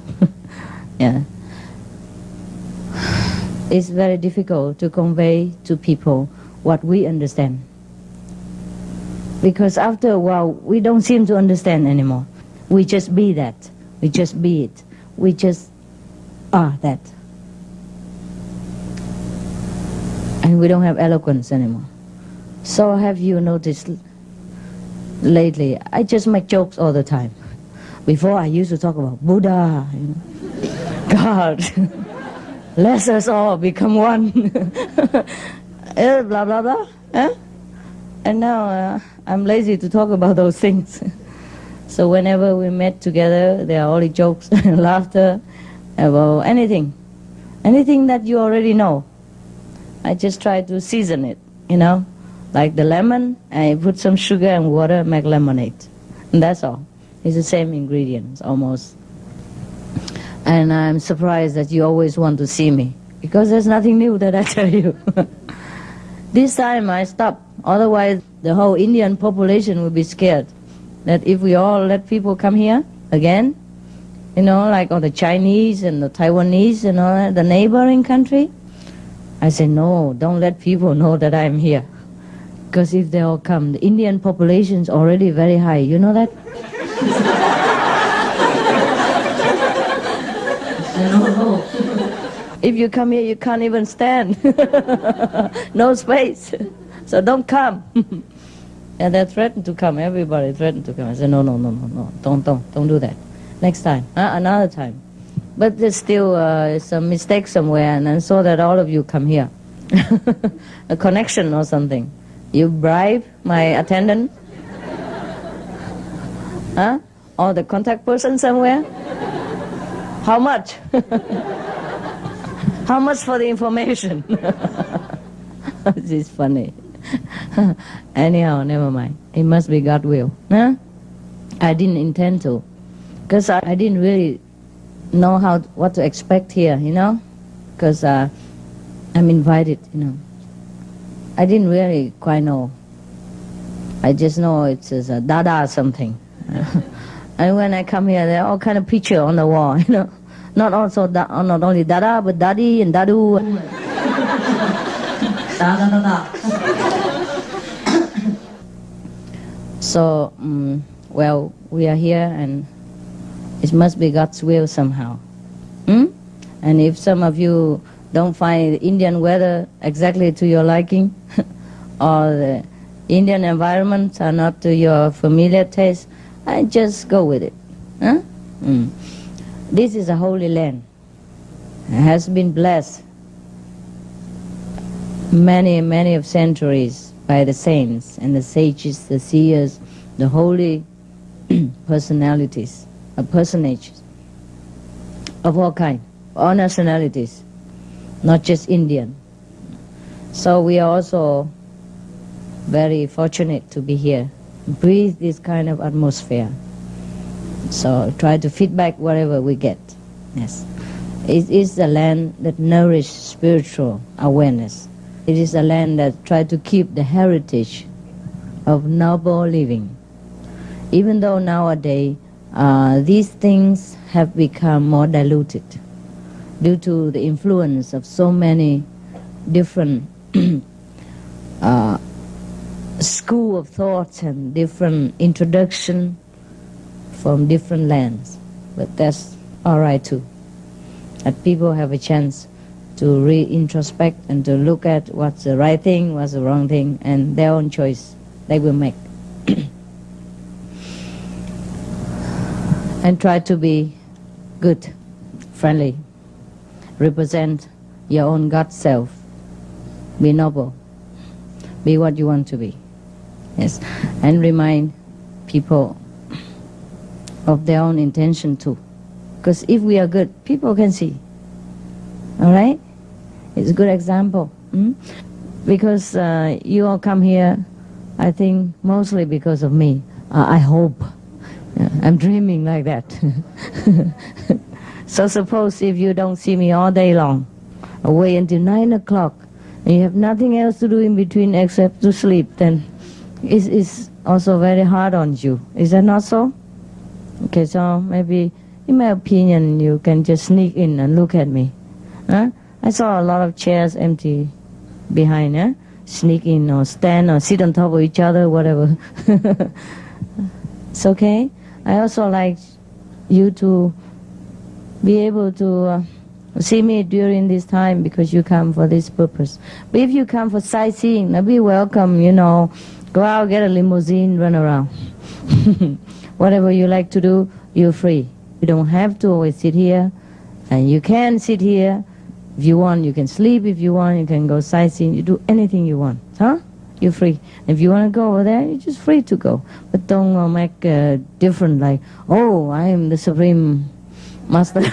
Yeah. It's very difficult to convey to people what we understand. Because after a while, we don't seem to understand anymore. We just be that. We just be it. We just are that. And we don't have eloquence anymore. So have you noticed lately, I just make jokes all the time. Before I used to talk about Buddha, God, let us all become one, blah, blah, blah. Eh? And now I'm lazy to talk about those things. So whenever we met together, there are only jokes and laughter about anything. Anything that you already know. I just try to season it, like the lemon, I put some sugar and water, make lemonade. And that's all. It's the same ingredients, almost. And I'm surprised that you always want to see me, because there's nothing new that I tell you. This time I stopped. Otherwise, the whole Indian population will be scared that if we all let people come here again, like all the Chinese and the Taiwanese and all that, the neighboring country, I said, no, don't let people know that I'm here. Because if they all come, the Indian population is already very high. You know that? I said, no. If you come here, you can't even stand. No space. So don't come. And they threatened to come. Everybody threatened to come. I said, no. Don't do that. Next time. Another time. But there's still some mistake somewhere, and I saw that all of you come here. A connection or something. You bribe my attendant? Huh? Or the contact person somewhere? How much? How much for the information? This is funny. Anyhow, never mind. It must be God's will. Huh? I didn't intend to. Because I didn't really know what to expect here, Because I'm invited, I didn't really quite know. I just know it's a dada something. And when I come here, there are all kind of pictures on the wall, Not only dada, but daddy and dadu. So, well, we are here and it must be God's will somehow. And if some of you don't find Indian weather exactly to your liking, or the Indian environment are not to your familiar taste, I just go with it. Huh? This is a holy land. It has been blessed many of centuries by the saints and the sages, the seers, the holy personages of all kinds, all nationalities, not just Indian. So we are also very fortunate to be here, breathe this kind of atmosphere. So try to feedback whatever we get. Yes, it is a land that nourishes spiritual awareness. It is a land that tries to keep the heritage of noble living. Even though nowadays these things have become more diluted due to the influence of so many different school of thoughts and different introduction from different lands. But that's all right too. That people have a chance to re-introspect and to look at what's the right thing, what's the wrong thing, and their own choice they will make. And try to be good, friendly, represent your own God self. Be noble. Be what you want to be. Yes. And remind people of their own intention too. Because if we are good, people can see. All right? It's a good example. Because you all come here, I think, mostly because of me. I hope. I'm dreaming like that. So suppose if you don't see me all day long, away until 9 o'clock, and you have nothing else to do in between except to sleep, then it's also very hard on you. Is that not so? Okay, so maybe, in my opinion, you can just sneak in and look at me. Huh? I saw a lot of chairs empty behind. Huh? Sneak in or stand or sit on top of each other, whatever. It's okay. I also like you to be able to see me during this time because you come for this purpose. But if you come for sightseeing, be welcome, go out, get a limousine, run around. Whatever you like to do, you're free. You don't have to always sit here, and you can sit here. If you want, you can sleep. If you want, you can go sightseeing. You do anything you want, huh? You're free. If you want to go over there, you're just free to go. But don't make different like, oh, I am the Supreme Master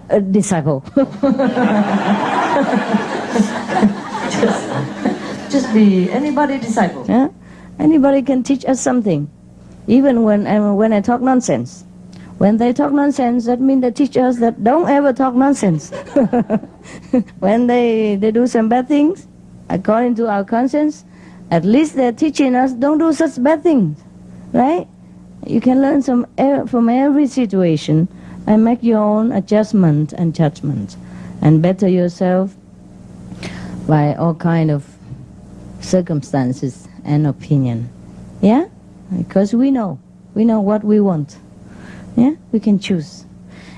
a disciple. just be anybody disciple. Yeah? Anybody can teach us something. Even when I talk nonsense. When they talk nonsense, that means they teach us that don't ever talk nonsense. When they do some bad things, according to our conscience, at least they're teaching us don't do such bad things, right? You can learn from every situation and make your own adjustment and judgment and better yourself by all kind of circumstances and opinion. Yeah? Because we know what we want. Yeah? We can choose.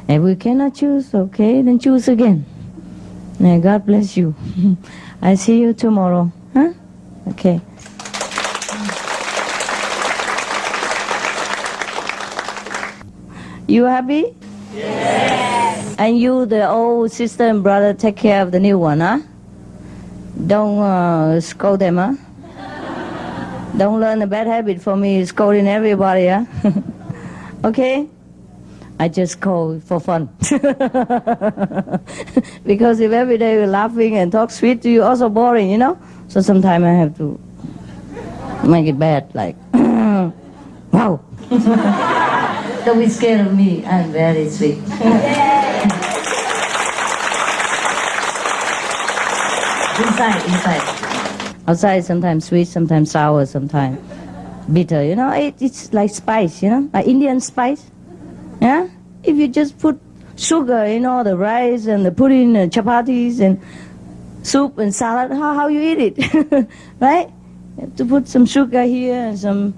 If we cannot choose, okay, then choose again. May God bless you. I see you tomorrow. Huh? Okay. You happy? Yes. And you, the old sister and brother, take care of the new one, huh? Don't scold them, huh? Don't learn a bad habit for me, scolding everybody, huh? Okay? I just call for fun. Because if every day you're laughing and talk sweet to you, also boring, So sometimes I have to make it bad, like, wow. Don't be scared of me, I'm very sweet. Inside. Outside sometimes sweet, sometimes sour, sometimes bitter, It's like spice, like Indian spice. Yeah? If you just put sugar in all the rice and the pudding and chapatis and soup and salad, how you eat it? Right? You have to put some sugar here and some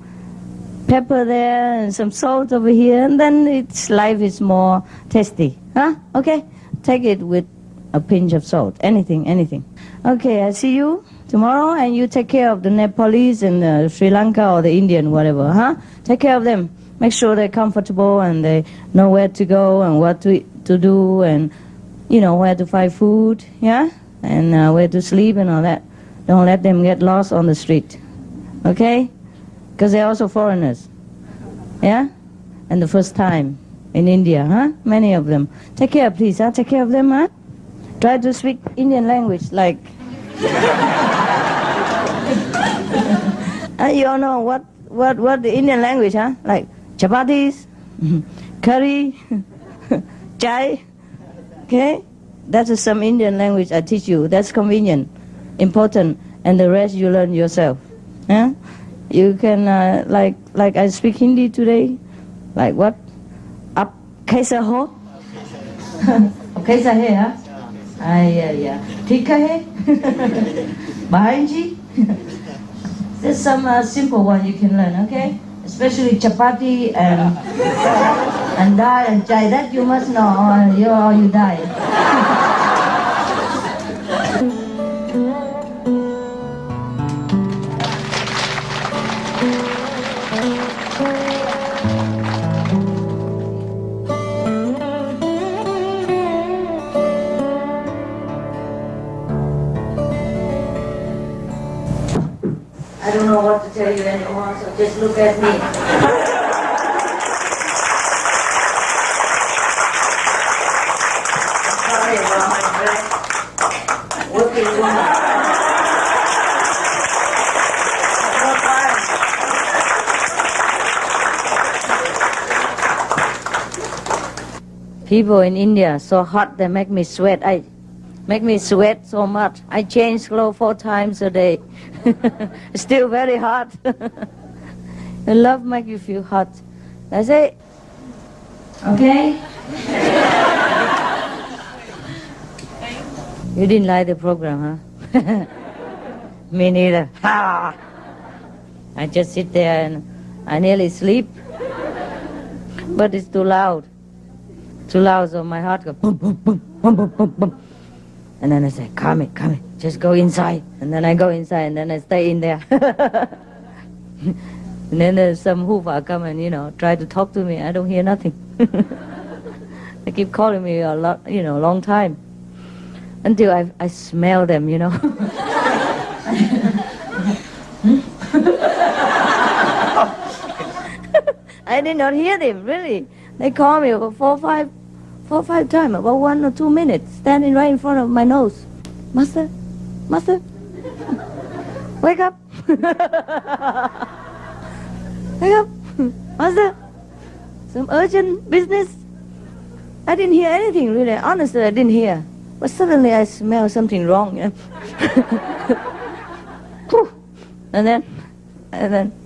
pepper there and some salt over here, and then life is more tasty. Huh? Okay? Take it with a pinch of salt. Anything. Okay, I see you tomorrow, and you take care of the Nepalese and the Sri Lanka or the Indian, whatever, huh? Take care of them. Make sure they're comfortable and they know where to go and what to do and, where to find food, yeah? And where to sleep and all that. Don't let them get lost on the street, okay? Because they're also foreigners, yeah? And the first time in India, huh? Many of them. Take care, please, huh? Take care of them, huh? Try to speak Indian language, like... You all know what the Indian language, huh? Like chapatis, curry, chai, okay? That's some Indian language I teach you. That's convenient, important, and the rest you learn yourself. Yeah? You can, like I speak Hindi today, like what? Up kaisa ho? Kaisa hai, huh? Yeah. Thika hai? Bahanji? There's some simple one you can learn, okay? Especially chapati and dal and chai. That you must know, or you die. I don't know what to tell you anymore, so just look at me. Sorry about my breath. Working woman. People in India so hot they make me sweat. Make me sweat so much. I change clothes 4 times a day. Still very hot. The love make you feel hot. That's it. Okay? You didn't like the program, huh? Me neither. I just sit there and I nearly sleep. But it's too loud. Too loud, so my heart goes boom, boom, boom, boom, boom, boom, boom. And then I say, calm it, just go inside. And then I go inside and then I stay in there. And then there's some hoofa come and, try to talk to me. I don't hear nothing. They keep calling me a lot, long time. Until I smell them, I did not hear them, really. They call me about four or five times, about 1 or 2 minutes, standing right in front of my nose. Master, wake up. Wake up, Master. Some urgent business. I didn't hear anything, really. Honestly, I didn't hear. But suddenly I smell something wrong. And then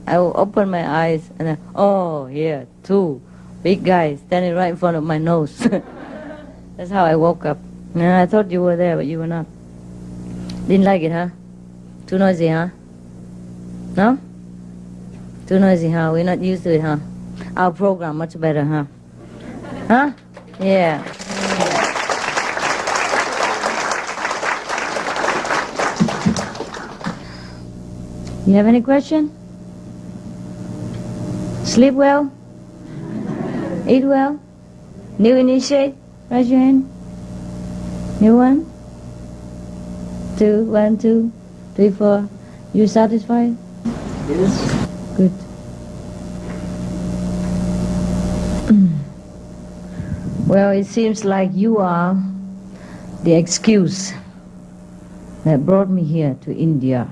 I will open my eyes and then, oh, here, 2 big guys standing right in front of my nose. That's how I woke up. And I thought you were there, but you were not. Didn't like it, huh? Too noisy, huh? No? Too noisy, huh? We're not used to it, huh? Our program much better, huh? Huh? Yeah. You have any question? Sleep well? Eat well? New initiate? Raise your hand. New one? 2, 1, 2, 3, 4. You satisfied? Yes. Good. Well, it seems like you are the excuse that brought me here to India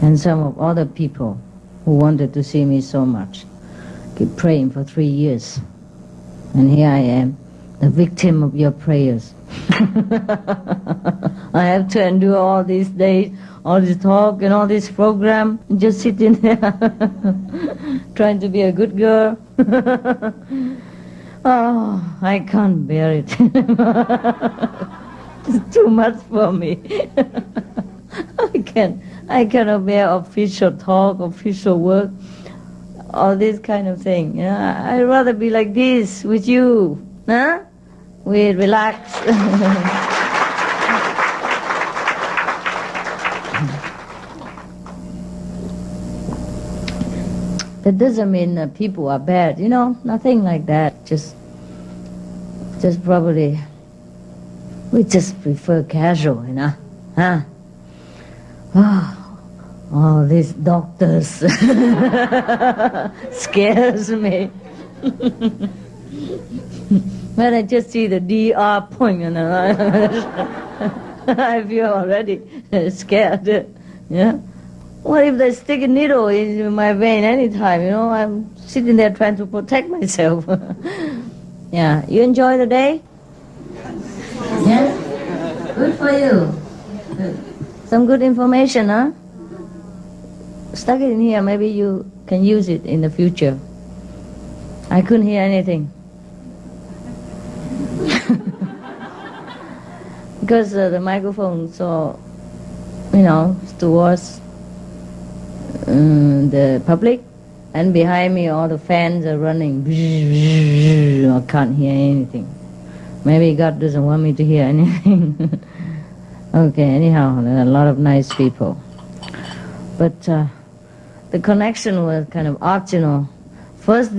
and some of other people who wanted to see me so much. Keep praying for 3 years. And here I am, the victim of your prayers. I have to endure all these days, all this talk and all this program, just sitting there, trying to be a good girl. Oh, I can't bear it. It's too much for me. I cannot bear official talk, official work, all this kind of thing. I'd rather be like this with you, huh? We relax. That doesn't mean people are bad, nothing like that. Just probably, we just prefer casual, huh? Oh, these doctors scares me. When I just see the DR point, I feel already scared. Yeah. What if they stick a needle in my vein anytime? I'm sitting there trying to protect myself. Yeah. You enjoy the day? Yeah. Good for you. Some good information, huh? Stuck it in here. Maybe you can use it in the future. I couldn't hear anything. Because the microphone, so, it's towards the public, and behind me all the fans are running. I can't hear anything. Maybe God doesn't want me to hear anything. Okay, anyhow, there are a lot of nice people. But the connection was kind of optional. First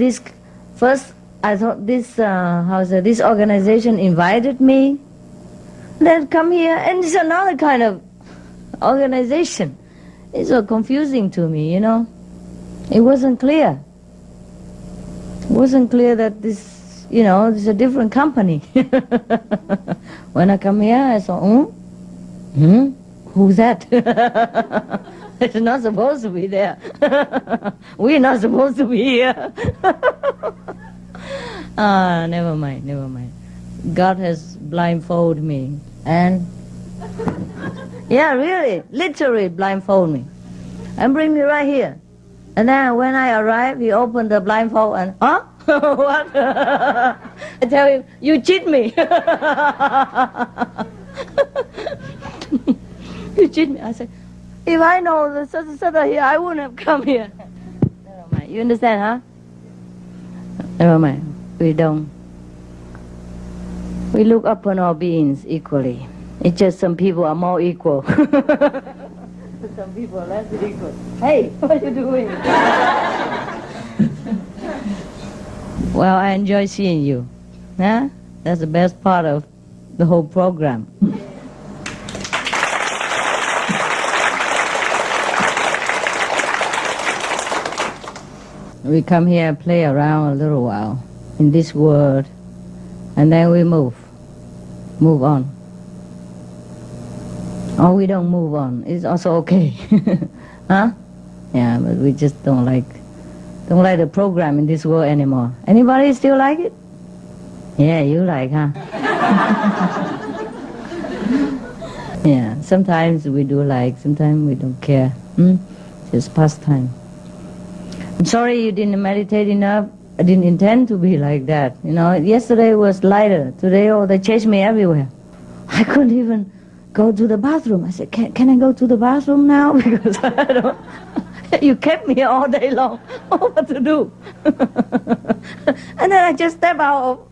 I thought this this organization invited me. Then come here, and it's another kind of organization. It's so confusing to me, you know. It wasn't clear. It wasn't clear that this, you know, this is a different company. When I come here, I thought, who's that? It's not supposed to be there. We're not supposed to be here. Never mind. God has blindfolded me. And, yeah, really, literally blindfold me. And bring me right here. And then when I arrived, he opened the blindfold and, huh? What? I tell him, you cheat me. You cheat me. I said, if I know the such here, I wouldn't have come here. Never mind. You understand, huh? Never mind. We don't. We look upon all beings equally. It's just some people are more equal. Some people are less equal. Hey, what are you doing? Well, I enjoy seeing you. Huh? That's the best part of the whole program. We come here and play around a little while in this world, and then we move on. Or we don't move on. It's also okay. Huh? Yeah, but we just don't like the program in this world anymore. Anybody still like it? Yeah, you like, huh? Yeah, sometimes we do like, sometimes we don't care. Just pastime. I'm sorry you didn't meditate enough. I didn't intend to be like that. You know, yesterday was lighter. Today, they chased me everywhere. I couldn't even go to the bathroom. I said, can I go to the bathroom now? Because I don't... You kept me all day long. What to do? And then I just step out of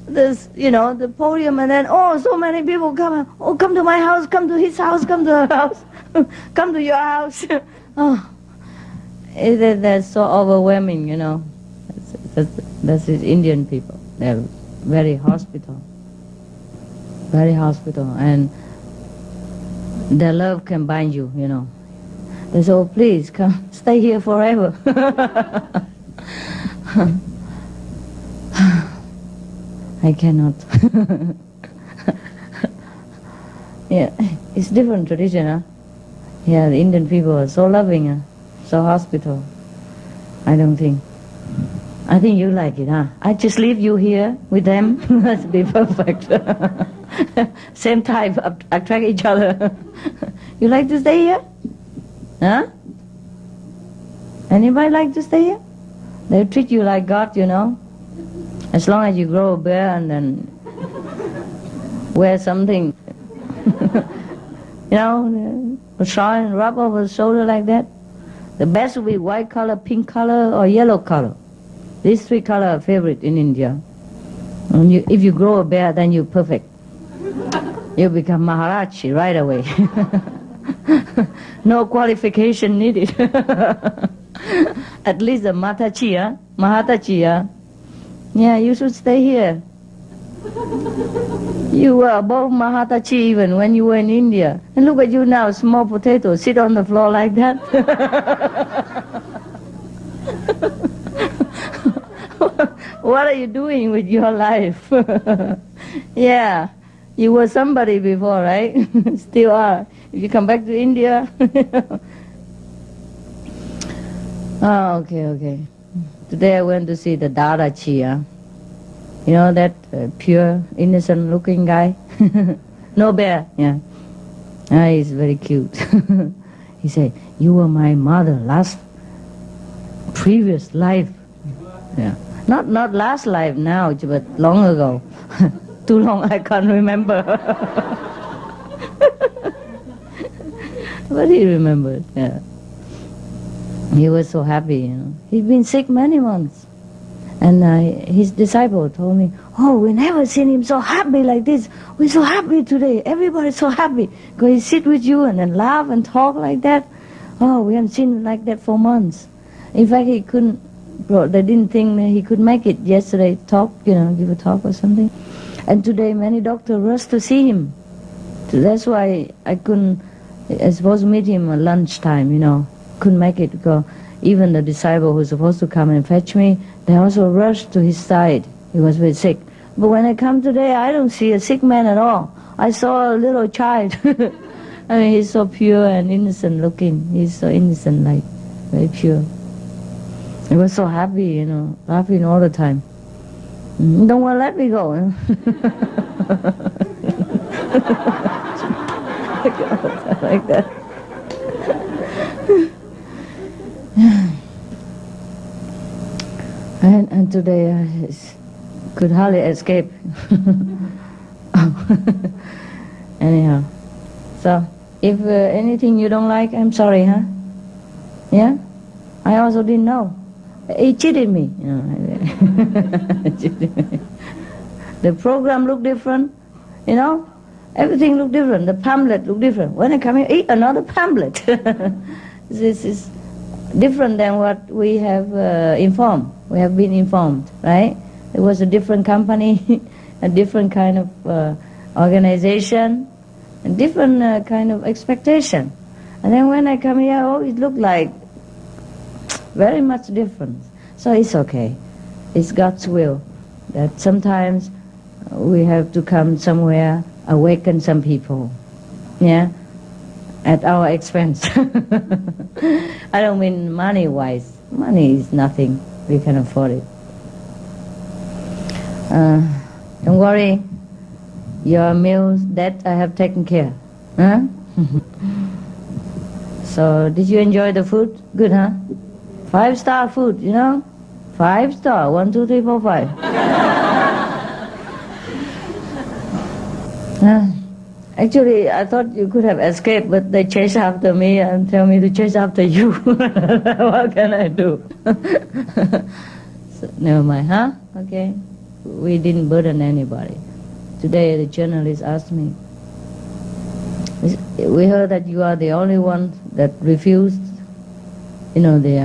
this, you know, the podium, and then, so many people come. Come to my house, come to his house, come to her house, come to your house. That's so overwhelming, you know. That's Indian people. They're very hospitable, and their love can bind you, you know. They say, please, come, stay here forever. I cannot. Yeah, it's different tradition, huh? Yeah, the Indian people are so loving, huh? So hospitable. I don't think. I think you like it, huh? I just leave you here with them. That'd be perfect. Same type, attract each other. You like to stay here? Huh? Anybody like to stay here? They treat you like God, you know. As long as you grow a beard and then wear something, you know, a shawl and rub over the shoulder like that. The best would be white color, pink color, or yellow color. These three colors are favorite in India. And if you grow a beard, then you're perfect. You become Maharaji right away. No qualification needed. At least a Mahataji, Mahataji. Yeah, you should stay here. You were above Mahataji even when you were in India. And look at you now, small potato, sit on the floor like that. What are you doing with your life? Yeah, you were somebody before, right? Still are. If you come back to India. Oh, okay. Today I went to see the Dadachi. You know that pure, innocent-looking guy? No bear, yeah. He's very cute. He said, you were my mother previous life. Yeah. Not last life now, but long ago. Too long I can't remember. But he remembered, yeah. He was so happy, you know. He'd been sick many months. And his disciple told me, oh, we never seen him so happy like this. We're so happy today. Everybody's so happy. Because he sit with you and then laugh and talk like that. Oh, we haven't seen him like that for months. In fact, he couldn't, they didn't think that he could make it yesterday, talk, you know, give a talk or something. And today many doctors rushed to see him. So that's why I couldn't, I was supposed to meet him at lunchtime, you know. Couldn't make it because even the disciple who was supposed to come and fetch me, they also rushed to his side. He was very sick. But when I come today, I don't see a sick man at all. I saw a little child. I mean, he's so pure and innocent looking. He's so innocent, like, very pure. He was so happy, you know, laughing all the time. Don't want to let me go. Like that. And today I could hardly escape. Anyhow, so if anything you don't like, I'm sorry, huh? Yeah? I also didn't know. He cheated me. You know. The program looked different, you know? Everything looked different. The pamphlet looked different. When I come here, eat another pamphlet. This is different than what we have informed. We have been informed, right? It was a different company, a different kind of organization, a different kind of expectation. And then when I come here, oh, it looked like very much different. So it's okay. It's God's will that sometimes we have to come somewhere, awaken some people, yeah, at our expense. I don't mean money-wise. Money is nothing. We can afford it. Don't worry. Your meals, that I have taken care. Huh? So, did you enjoy the food? Good, huh? 5-star food, you know? 5-star. 1, 2, 3, 4, 5. Actually, I thought you could have escaped, but they chase after me and tell me to chase after you. What can I do? So, never mind, huh? Okay. We didn't burden anybody. Today the journalist asked me, we heard that you are the only one that refused, you know, they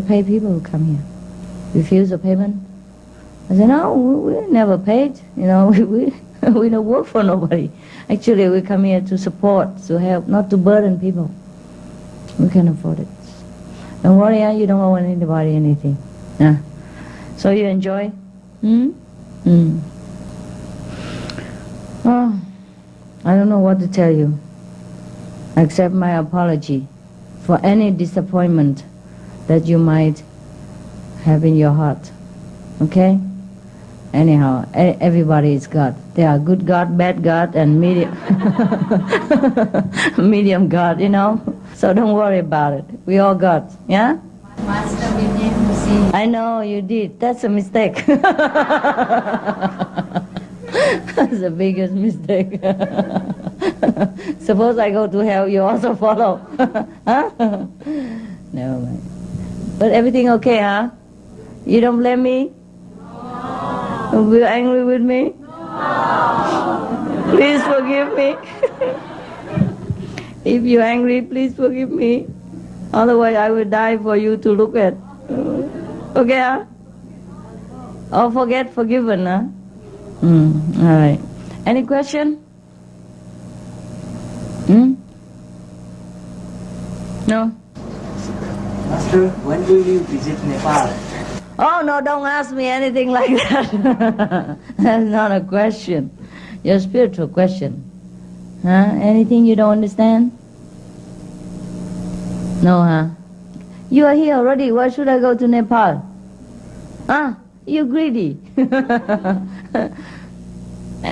pay people who come here. Refuse the payment? I said, no, we never paid. You know, we don't work for nobody. Actually, we come here to support, to help, not to burden people. We can afford it. Don't worry, you don't owe anybody anything. Yeah. So you enjoy? Oh, I don't know what to tell you. Accept my apology for any disappointment that you might have in your heart. Okay? Anyhow, everybody is God. There are good God, bad God, and medium medium God, you know. So don't worry about it. We all God, yeah? Master began to see. I know you did. That's a mistake. That's the biggest mistake. Suppose I go to hell, you also follow. Huh? Never mind. But everything okay, huh? You don't blame me? No. Are you angry with me? No. Please forgive me. If you're angry, please forgive me. Otherwise, I will die for you to look at. Okay, huh? Oh, forgiven, huh? All right. Any question? No? Master, when will you visit Nepal? Oh, no, don't ask me anything like that. That's not a question. Your spiritual question. Huh? Anything you don't understand? No, huh? You are here already. Why should I go to Nepal? Huh? You greedy.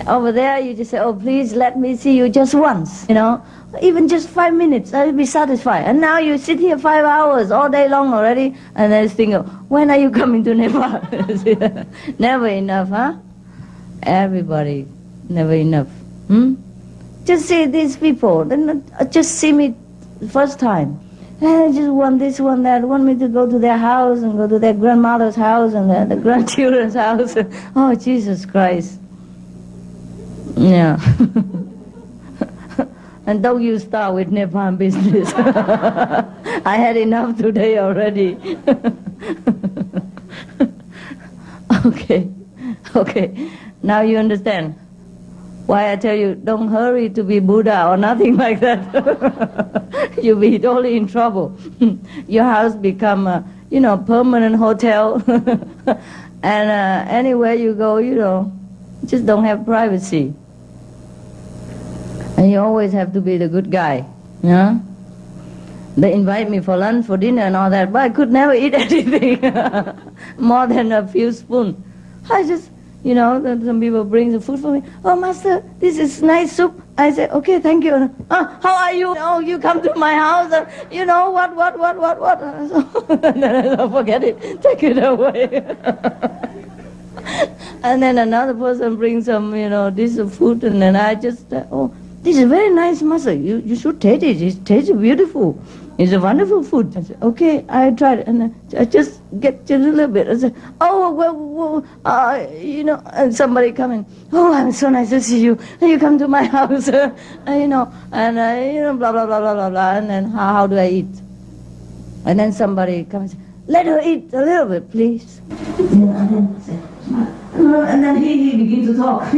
Over there, you just say, oh, please let me see you just once, you know. Even just 5 minutes, I'll be satisfied. And now you sit here 5 hours all day long already, and I think, when are you coming to Nepal? Never enough, huh? Everybody, never enough. Just see these people, then just see me first time. I just want this, want that, want me to go to their house and go to their grandmother's house and the grandchildren's house. Oh, Jesus Christ. Yeah. And don't you start with Nepal business. I had enough today already. Okay. Now you understand why I tell you don't hurry to be Buddha or nothing like that. You'll be totally in trouble. Your house become a, permanent hotel. And anywhere you go, just don't have privacy. And you always have to be the good guy. Yeah? They invite me for lunch, for dinner and all that, but I could never eat anything more than a few spoons. I just, some people bring the food for me. Oh, master, this is nice soup. I say, okay, thank you. How are you? Oh, you come to my house. What? And then I forget it. Take it away. And then another person brings some, dish of food, and then I just, this is very nice, master. You should taste it. It tastes beautiful. It's a wonderful food. I said, okay, I tried it. And I just get a little bit. I said, and somebody come in. Oh, I'm so nice to see you. You come to my house, and blah, blah, blah, blah, blah, blah. And then how do I eat? And then somebody comes and says, let her eat a little bit, please. And then he begins to talk.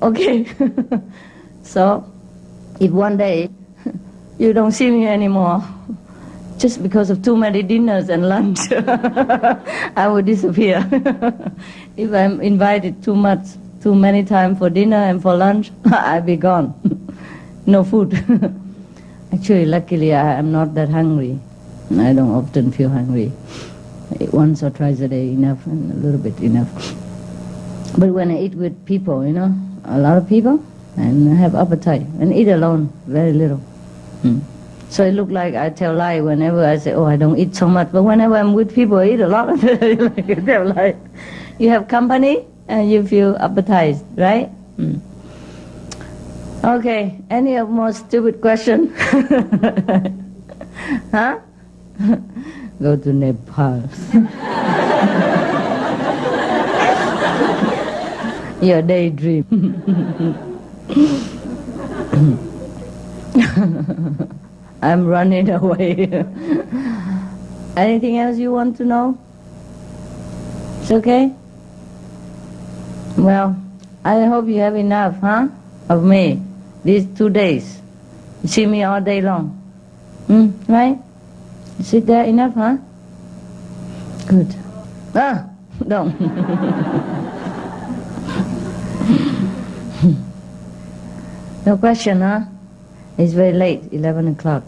Okay. So, if one day you don't see me anymore, just because of too many dinners and lunch, I will disappear. If I'm invited too many times for dinner and for lunch, I'll be gone. No food. Actually, luckily, I am not that hungry. I don't often feel hungry. Once or twice a day enough, and a little bit enough. But when I eat with people, a lot of people, and I have appetite, and eat alone, very little. So it looks like I tell lie whenever I say, I don't eat so much. But whenever I'm with people, I eat a lot. I tell lie. You have company, and you feel appetized, right? Okay, any more stupid question? Huh? Go to Nepal. Your daydream. I'm running away. Anything else you want to know? It's okay? Well, I hope you have enough, of me. These 2 days. You see me all day long. Right? You sit there enough, Good. Don't. No question, It's very late, 11 o'clock.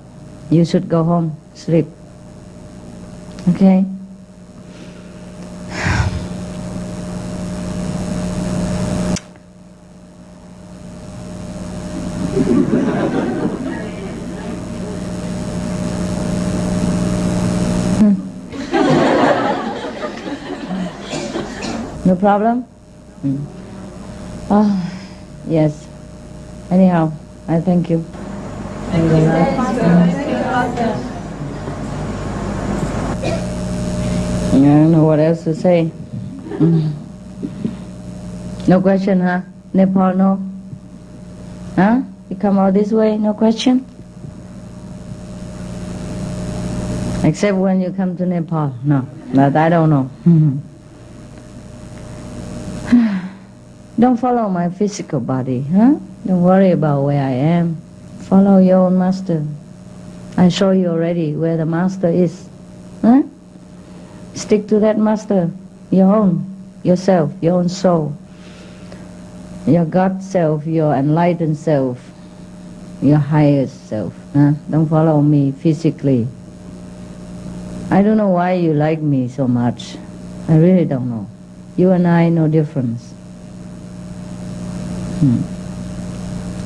You should go home, sleep. Okay? No problem? Yes. Anyhow, I thank you. I don't know what else to say. No question, Nepal, no? You come out this way, no question? Except when you come to Nepal, no. But I don't know. Don't follow my physical body, Don't worry about where I am. Follow your own master. I show you already where the master is. Stick to that master, your own, yourself, your own soul. Your God self, your enlightened self, your highest self. Don't follow me physically. I don't know why you like me so much. I really don't know. You and I, no difference.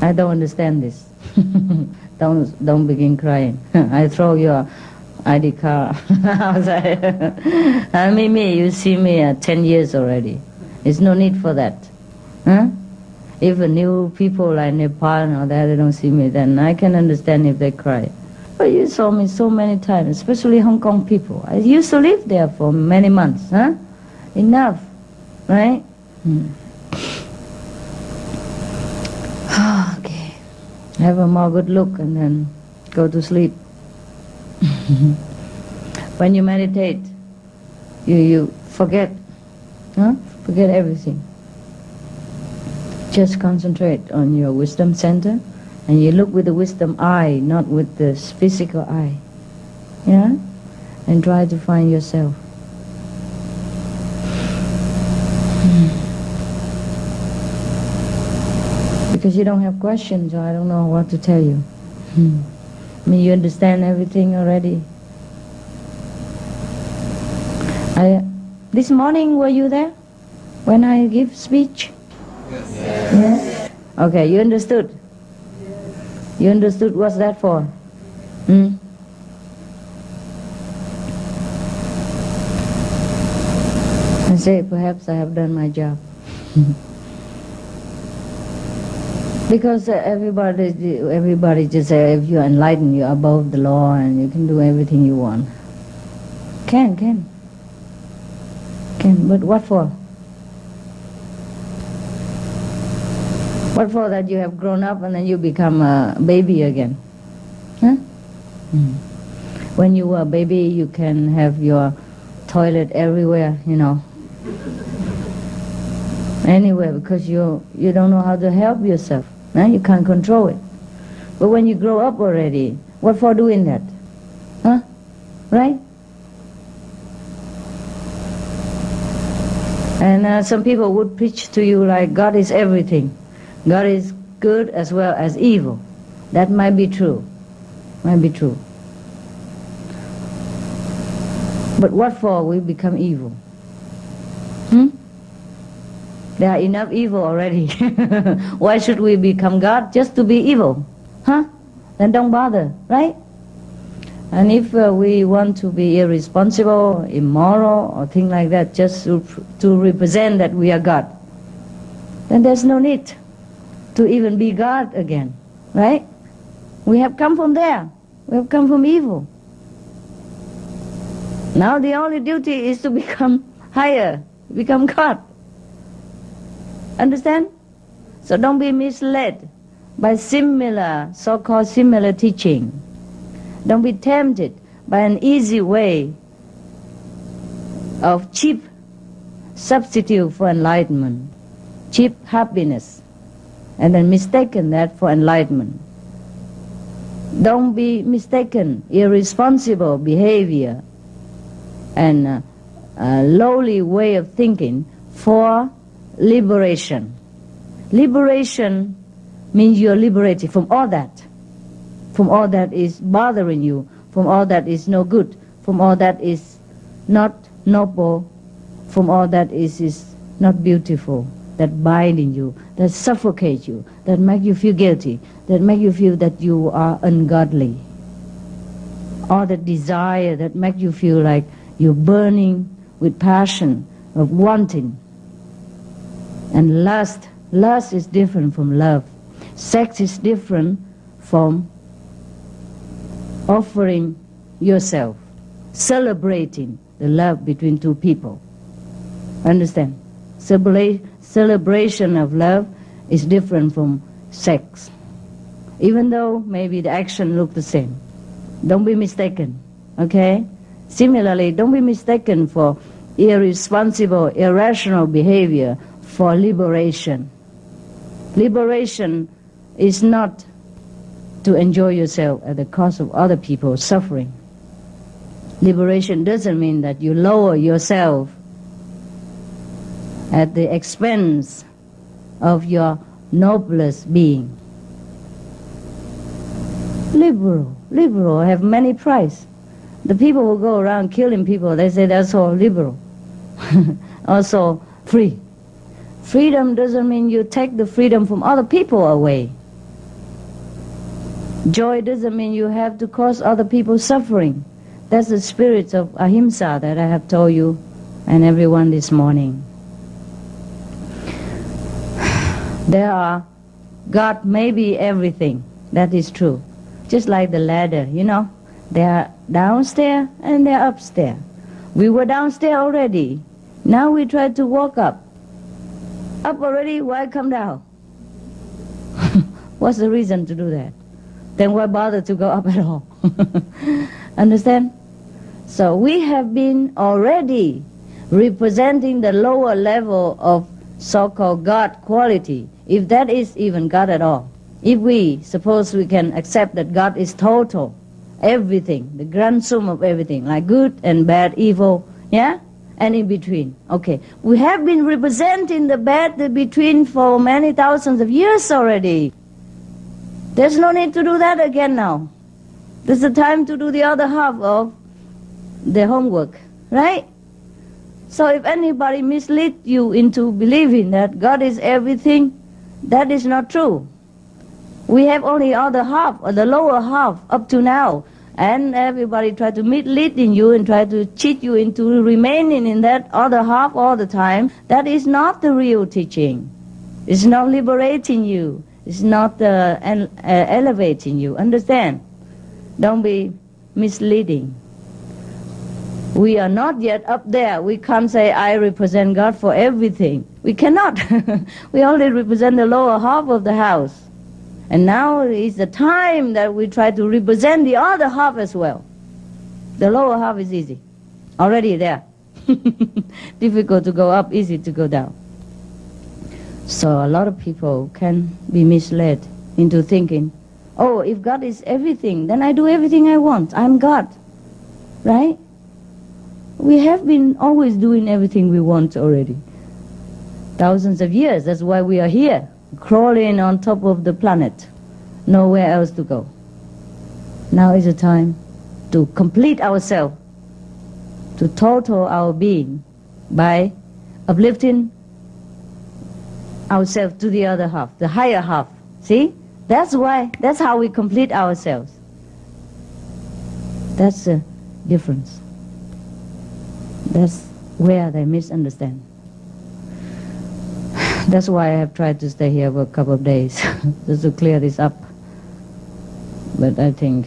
I don't understand this. Don't begin crying. I throw your ID card outside. You see me 10 years already. There's no need for that. Huh? If new people like Nepal and all that, they don't see me, then I can understand if they cry. But you saw me so many times, especially Hong Kong people. I used to live there for many months. Huh? Enough, right? Okay. Have a more good look and then go to sleep. When you meditate, you forget. Huh? Forget everything. Just concentrate on your wisdom center, and you look with the wisdom eye, not with the physical eye. Yeah? And try to find yourself. Because you don't have questions, so I don't know what to tell you. I mean, you understand everything already. This morning, were you there when I give speech? Yes. Okay, you understood? You understood what's that for? I say, perhaps I have done my job. Because everybody just say, if you're enlightened, you're above the law and you can do everything you want. Can. But what for? What for that you have grown up and then you become a baby again? Huh? When you were a baby, you can have your toilet everywhere, anywhere, because you don't know how to help yourself. Huh? You can't control it. But when you grow up already, what for doing that? Huh? Right? And some people would preach to you like God is everything. God is good as well as evil. That might be true. Might be true. But what for we become evil? There are enough evil already. Why should we become God just to be evil? Huh? Then don't bother, right? And if we want to be irresponsible, immoral, or things like that, just to represent that we are God, then there's no need to even be God again, right? We have come from there. We have come from evil. Now the only duty is to become higher, become God. Understand? So don't be misled by so-called similar teaching. Don't be tempted by an easy way of cheap substitute for enlightenment, cheap happiness, and then mistaken that for enlightenment. Don't be mistaken irresponsible behavior and a lowly way of thinking for liberation. Liberation means you're liberated from all that is bothering you, from all that is no good, from all that is not noble, from all that is not beautiful, that binding you, that suffocate you, that make you feel guilty, that make you feel that you are ungodly. All the desire that make you feel like you're burning with passion of wanting. And lust is different from love. Sex is different from offering yourself, celebrating the love between two people. Understand? Celebration of love is different from sex, even though maybe the action look the same. Don't be mistaken, okay? Similarly, don't be mistaken for irresponsible, irrational behavior for liberation. Liberation is not to enjoy yourself at the cost of other people's suffering. Liberation doesn't mean that you lower yourself at the expense of your noblest being. Liberal have many price. The people who go around killing people, they say that's all liberal. Also free. Freedom doesn't mean you take the freedom from other people away. Joy doesn't mean you have to cause other people suffering. That's the spirit of Ahimsa that I have told you and everyone this morning. God may be everything. That is true. Just like the ladder, they are downstairs and they are upstairs. We were downstairs already. Now we try to walk up. Up already, why come down? What's the reason to do that? Then why bother to go up at all? Understand? So we have been already representing the lower level of so-called God quality, if that is even God at all. If we suppose we can accept that God is total, everything, the grand sum of everything, like good and bad, evil, yeah, and in between. Okay, we have been representing the bad, the between for many thousands of years already. There's no need to do that again now. There's the time to do the other half of the homework, right? So if anybody mislead you into believing that God is everything, that is not true. We have only other half, or the lower half, up to now. And everybody try to mislead you and try to cheat you into remaining in that other half all the time. That is not the real teaching. It's not liberating you. It's not elevating you. Understand? Don't be misleading. We are not yet up there. We can't say, I represent God for everything. We cannot. We only represent the lower half of the house. And now is the time that we try to represent the other half as well. The lower half is easy. Already there. Difficult to go up, easy to go down. So a lot of people can be misled into thinking, oh, if God is everything, then I do everything I want. I'm God. Right? We have been always doing everything we want already. Thousands of years. That's why we are here, crawling on top of the planet. Nowhere else to go. Now is the time to complete ourselves, to total our being by uplifting ourselves to the other half, the higher half. See? That's how we complete ourselves. That's the difference. That's where they misunderstand. That's why I have tried to stay here for a couple of days, just to clear this up. But I think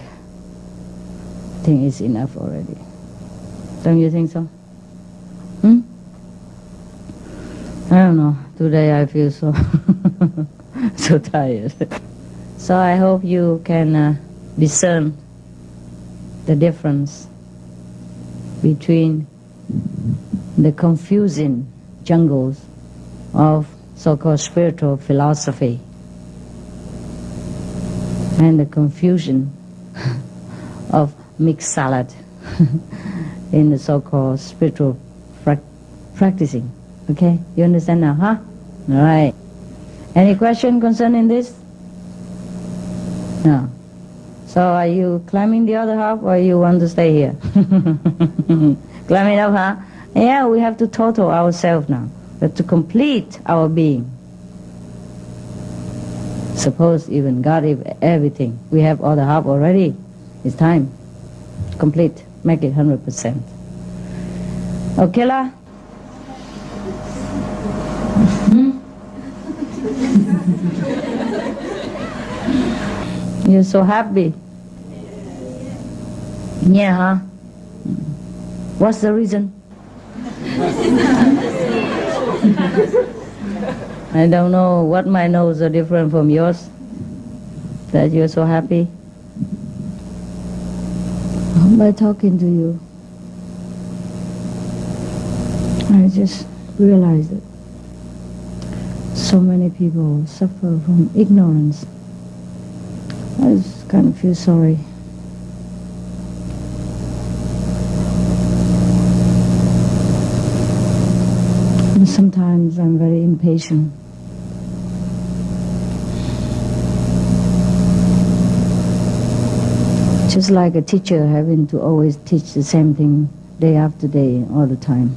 it's enough already. Don't you think so? I don't know. Today I feel so so tired. So I hope you can discern the difference between the confusing jungles of so-called spiritual philosophy and the confusion of mixed salad in the so-called spiritual practicing. Okay? You understand now, huh? All right. Any question concerning this? No. So are you climbing the other half, or you want to stay here? Climbing up, huh? Yeah, we have to total ourselves now. We have to complete our being. Suppose even God is everything. We have all the half already. It's time. Complete. Make it 100%. Okay lah? You're so happy. Yeah, huh? What's the reason? I don't know what my nose are different from yours, that you're so happy. By talking to you, I just realized that so many people suffer from ignorance. I just kind of feel sorry. And sometimes I'm very impatient. Just like a teacher having to always teach the same thing day after day all the time.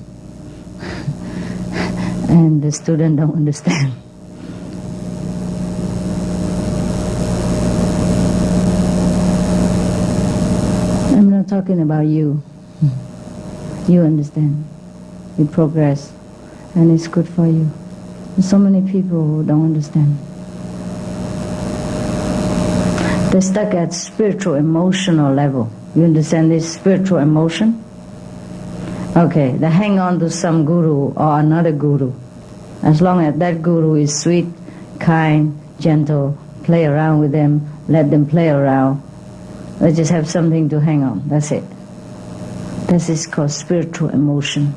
And the student don't understand. I'm not talking about you. You understand. You progress, and it's good for you. There's so many people who don't understand. They're stuck at spiritual emotional level. You understand this spiritual emotion? Okay, they hang on to some guru or another guru. As long as that guru is sweet, kind, gentle, play around with them, let them play around. They just have something to hang on, that's it. This is called spiritual emotion.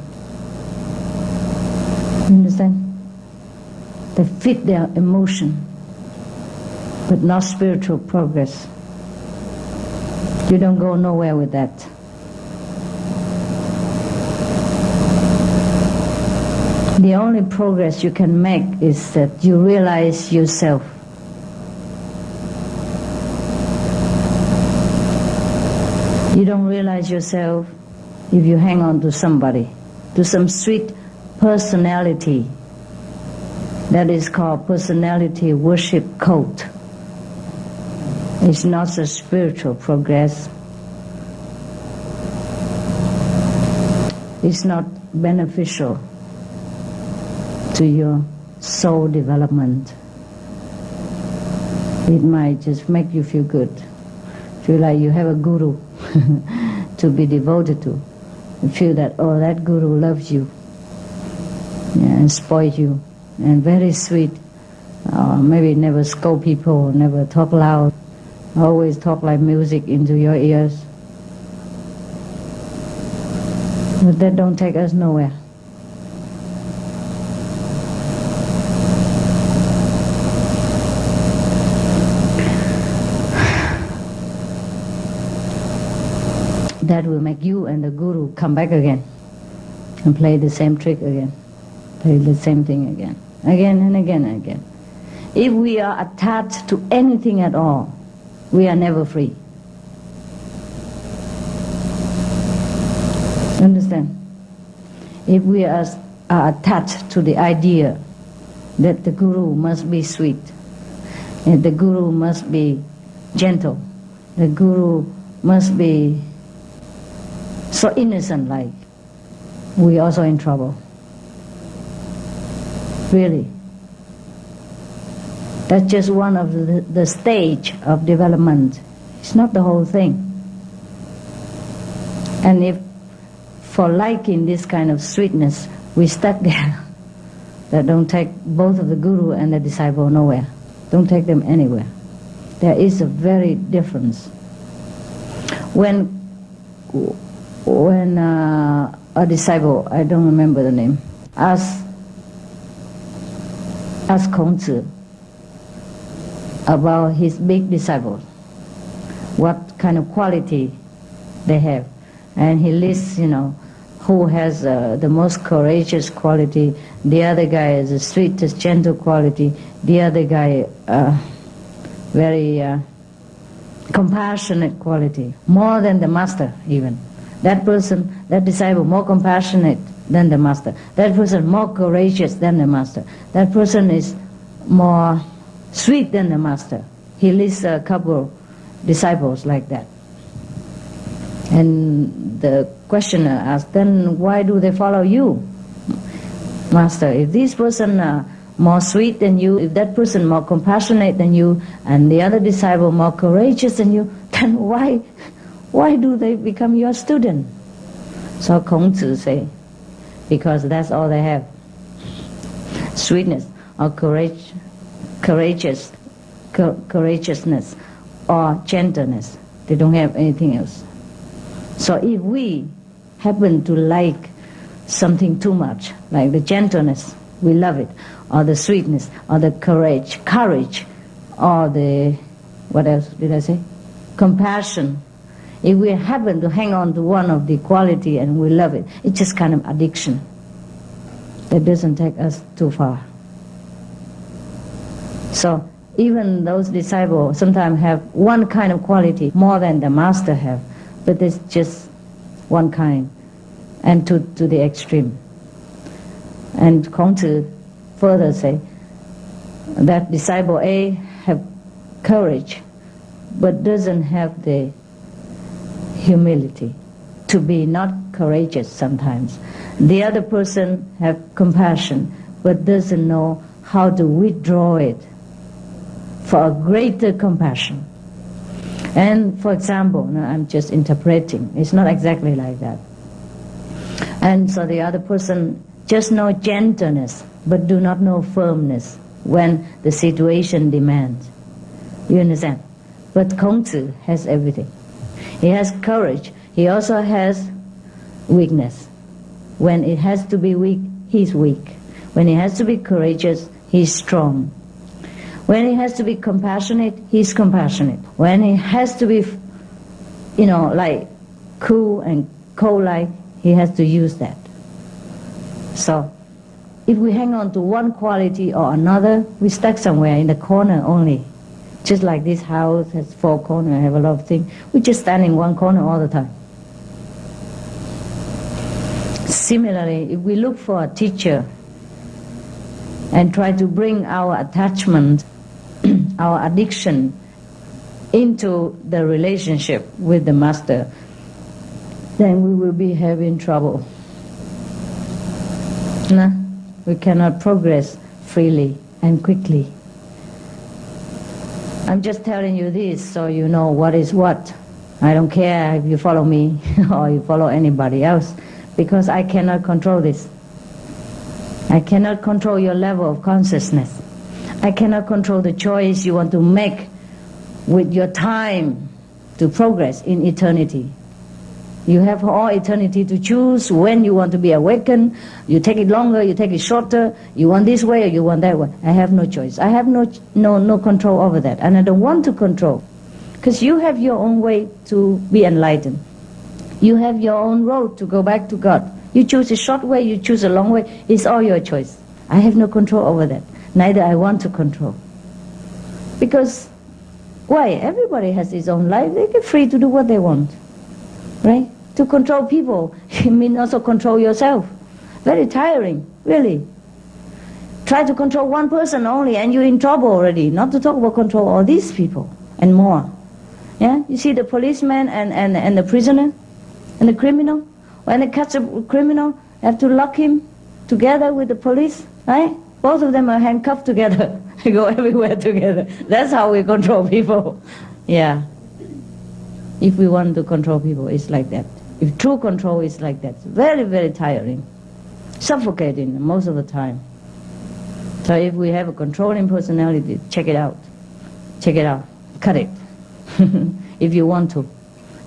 You understand? They fit their emotion, but not spiritual progress. You don't go nowhere with that. The only progress you can make is that you realize yourself. You don't realize yourself if you hang on to somebody, to some sweet personality. That is called personality worship cult. It's not a spiritual progress. It's not beneficial to your soul development. It might just make you feel good. Feel like you have a guru to be devoted to. You feel that, oh, that guru loves you, and spoils you, and very sweet. Maybe never scold people, never talk loud, always talk like music into your ears. But that don't take us nowhere. That will make you and the guru come back again and play the same trick again, play the same thing again and again and again. If we are attached to anything at all, we are never free. Understand? If we are attached to the idea that the guru must be sweet, and the guru must be gentle, the guru must be so innocent-like, we also in trouble. Really. That's just one of the stage of development. It's not the whole thing. And if for liking this kind of sweetness, we stuck there, that don't take both of the guru and the disciple nowhere. Don't take them anywhere. There is a very difference. When a disciple, I don't remember the name, asked Khongzi about his big disciples, what kind of quality they have. And he lists, who has the most courageous quality, the other guy has the sweetest, gentle quality, the other guy very compassionate quality, more than the master even. That person, that disciple, more compassionate than the master. That person more courageous than the master. That person is more sweet than the master. He lists a couple disciples like that. And the questioner asked, then why do they follow you, master? If this person more sweet than you, if that person more compassionate than you, and the other disciple more courageous than you, then why do they become your student? So Khongzi say, because that's all they have. Sweetness or courageousness or gentleness. They don't have anything else. So if we happen to like something too much, like the gentleness, we love it, or the sweetness, or the courage, or the, what else did I say? Compassion. If we happen to hang on to one of the quality and we love it, it's just kind of addiction. That doesn't take us too far. So even those disciples sometimes have one kind of quality more than the master have, but it's just one kind, and to the extreme. And Khongzi further say that disciple A have courage, but doesn't have the humility to be not courageous sometimes. The other person have compassion, but doesn't know how to withdraw it for a greater compassion. And for example, now I'm just interpreting, it's not exactly like that. And so the other person just know gentleness, but do not know firmness when the situation demands. You understand? But Kongzi has everything. He has courage. He also has weakness. When it has to be weak, he's weak. When he has to be courageous, he's strong. When he has to be compassionate, he's compassionate. When he has to be, like cool and cold-like, he has to use that. So, if we hang on to one quality or another, we stuck somewhere in the corner only. Just like this house has 4 corners, have a lot of things. We just stand in one corner all the time. Similarly, if we look for a teacher and try to bring our attachment, our addiction into the relationship with the master, then we will be having trouble. No? We cannot progress freely and quickly. I'm just telling you this so you know what is what. I don't care if you follow me or you follow anybody else, because I cannot control this. I cannot control your level of consciousness. I cannot control the choice you want to make with your time to progress in eternity. You have all eternity to choose when you want to be awakened. You take it longer, you take it shorter. You want this way or you want that way. I have no choice. I have no control over that. And I don't want to control. Because you have your own way to be enlightened. You have your own road to go back to God. You choose a short way, you choose a long way. It's all your choice. I have no control over that. Neither I want to control. Because, why? Everybody has his own life. They get free to do what they want. Right? To control people, it means also control yourself. Very tiring, really. Try to control one person only and you're in trouble already. Not to talk about control all these people and more. Yeah? You see the policeman and the prisoner and the criminal. When they catch a criminal, they have to lock him together with the police, right? Both of them are handcuffed together. They go everywhere together. That's how we control people. Yeah. If we want to control people, it's like that. If true control is like that, very, very tiring, suffocating most of the time. So if we have a controlling personality, check it out. Check it out. Cut it. If you want to.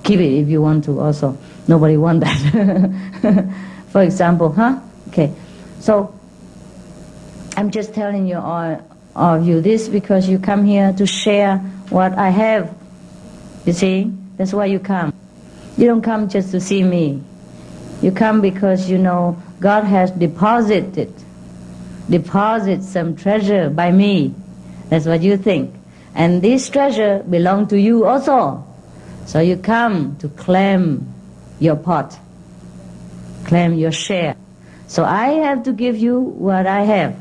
Keep it if you want to also. Nobody wants that. For example, Okay. So, I'm just telling you all of you this because you come here to share what I have. You see? That's why you come. You don't come just to see me. You come because you know God has deposited some treasure by me. That's what you think. And this treasure belongs to you also. So you come to claim your pot, claim your share. So I have to give you what I have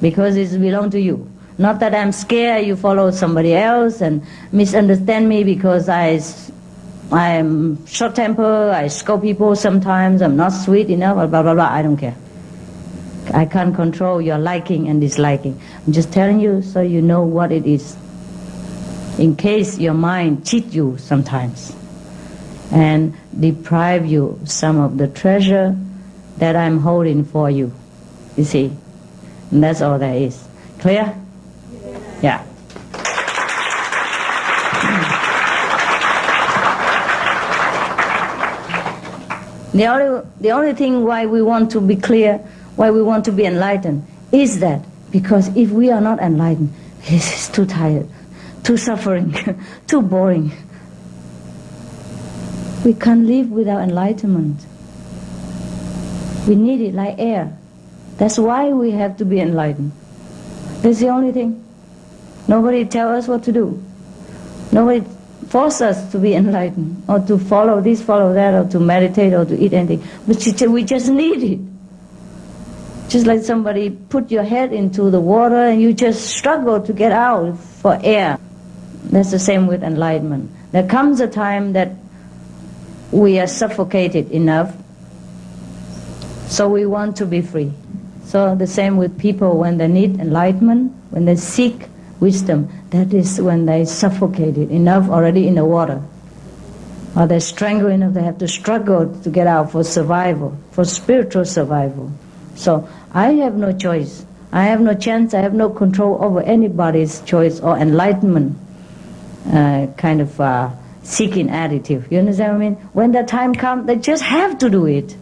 because it belongs to you. Not that I'm scared you follow somebody else and misunderstand me because I'm short-tempered, I scold people sometimes, I'm not sweet enough, blah, blah, blah. I don't care. I can't control your liking and disliking. I'm just telling you so you know what it is. In case your mind cheats you sometimes and deprive you some of the treasure that I'm holding for you. You see? And that's all there is. Clear? Yeah. The only thing why we want to be clear, why we want to be enlightened, is that because if we are not enlightened, it's too tired, too suffering, too boring. We can't live without enlightenment. We need it like air. That's why we have to be enlightened. That's the only thing. Nobody tells us what to do. Nobody forces us to be enlightened or to follow this, follow that, or to meditate or to eat anything. But we just need it. Just like somebody put your head into the water and you just struggle to get out for air. That's the same with enlightenment. There comes a time that we are suffocated enough, so we want to be free. So the same with people when they need enlightenment, when they seek wisdom, that is when they suffocated enough already in the water. Or they're strangled enough, they have to struggle to get out for survival, for spiritual survival. So I have no choice. I have no chance, I have no control over anybody's choice or enlightenment seeking attitude. You understand what I mean? When the time comes, they just have to do it.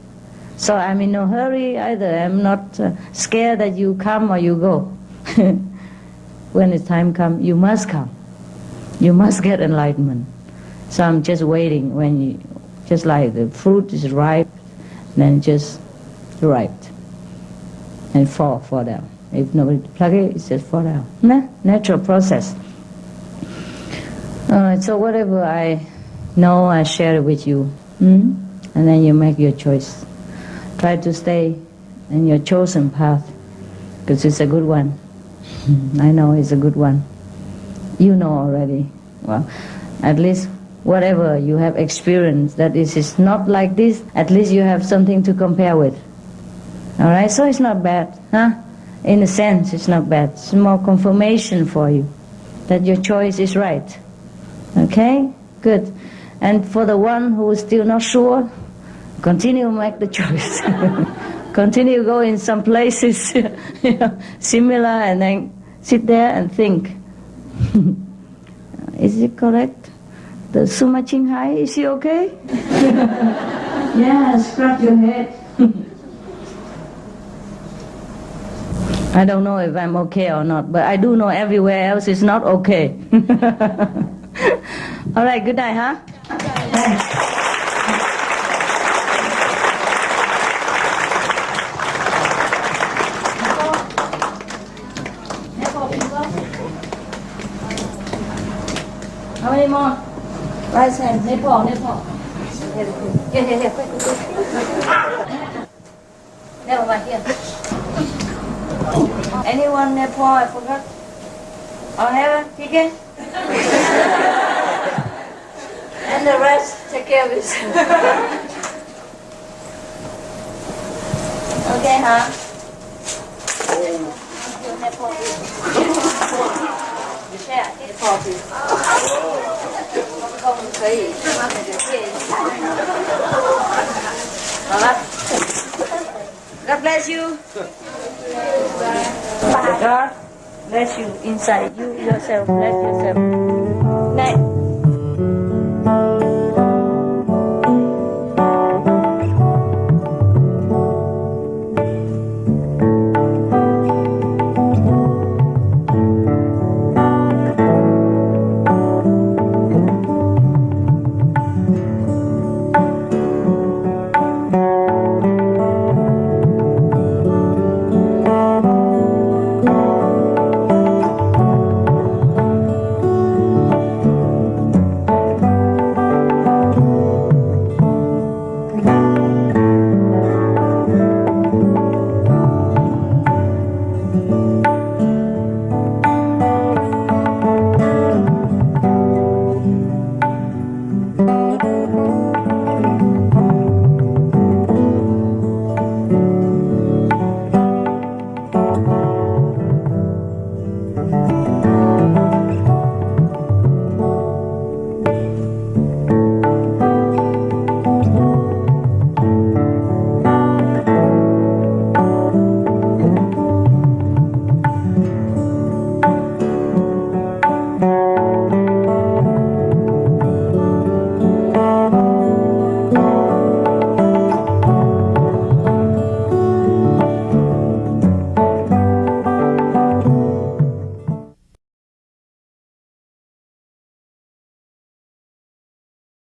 So I'm in no hurry either. I'm not scared that you come or you go. When the time comes, you must come. You must get enlightenment. So I'm just waiting when you, just like the fruit is ripe, then just ripe and fall down. If nobody pluck it, it just fall down. Natural process. So whatever I know, I share it with you. And then you make your choice. Try to stay in your chosen path, because it's a good one. I know it's a good one. You know already. Well, at least whatever you have experienced, that is not like this, at least you have something to compare with. All right, so it's not bad, huh? In a sense, it's not bad. It's more confirmation for you that your choice is right. Okay, good. And for the one who is still not sure, continue make the choice. Continue go in some places similar, and then sit there and think. Is it correct? The Suma Qinghai, is she okay? Yeah, scratch your head. I don't know if I'm okay or not, but I do know everywhere else is not okay. All right, good night, huh? Thanks. How many more? Right hand, Nepal. Here, quick. Never mind, here. Anyone Nepal, I forgot? Oh, heaven, okay? And the rest, take care of yourself. Okay, huh? Nepal, you share Nepal, please. Không可以借一下。好了。God bless you. God bless you inside you yourself. Bless yourself.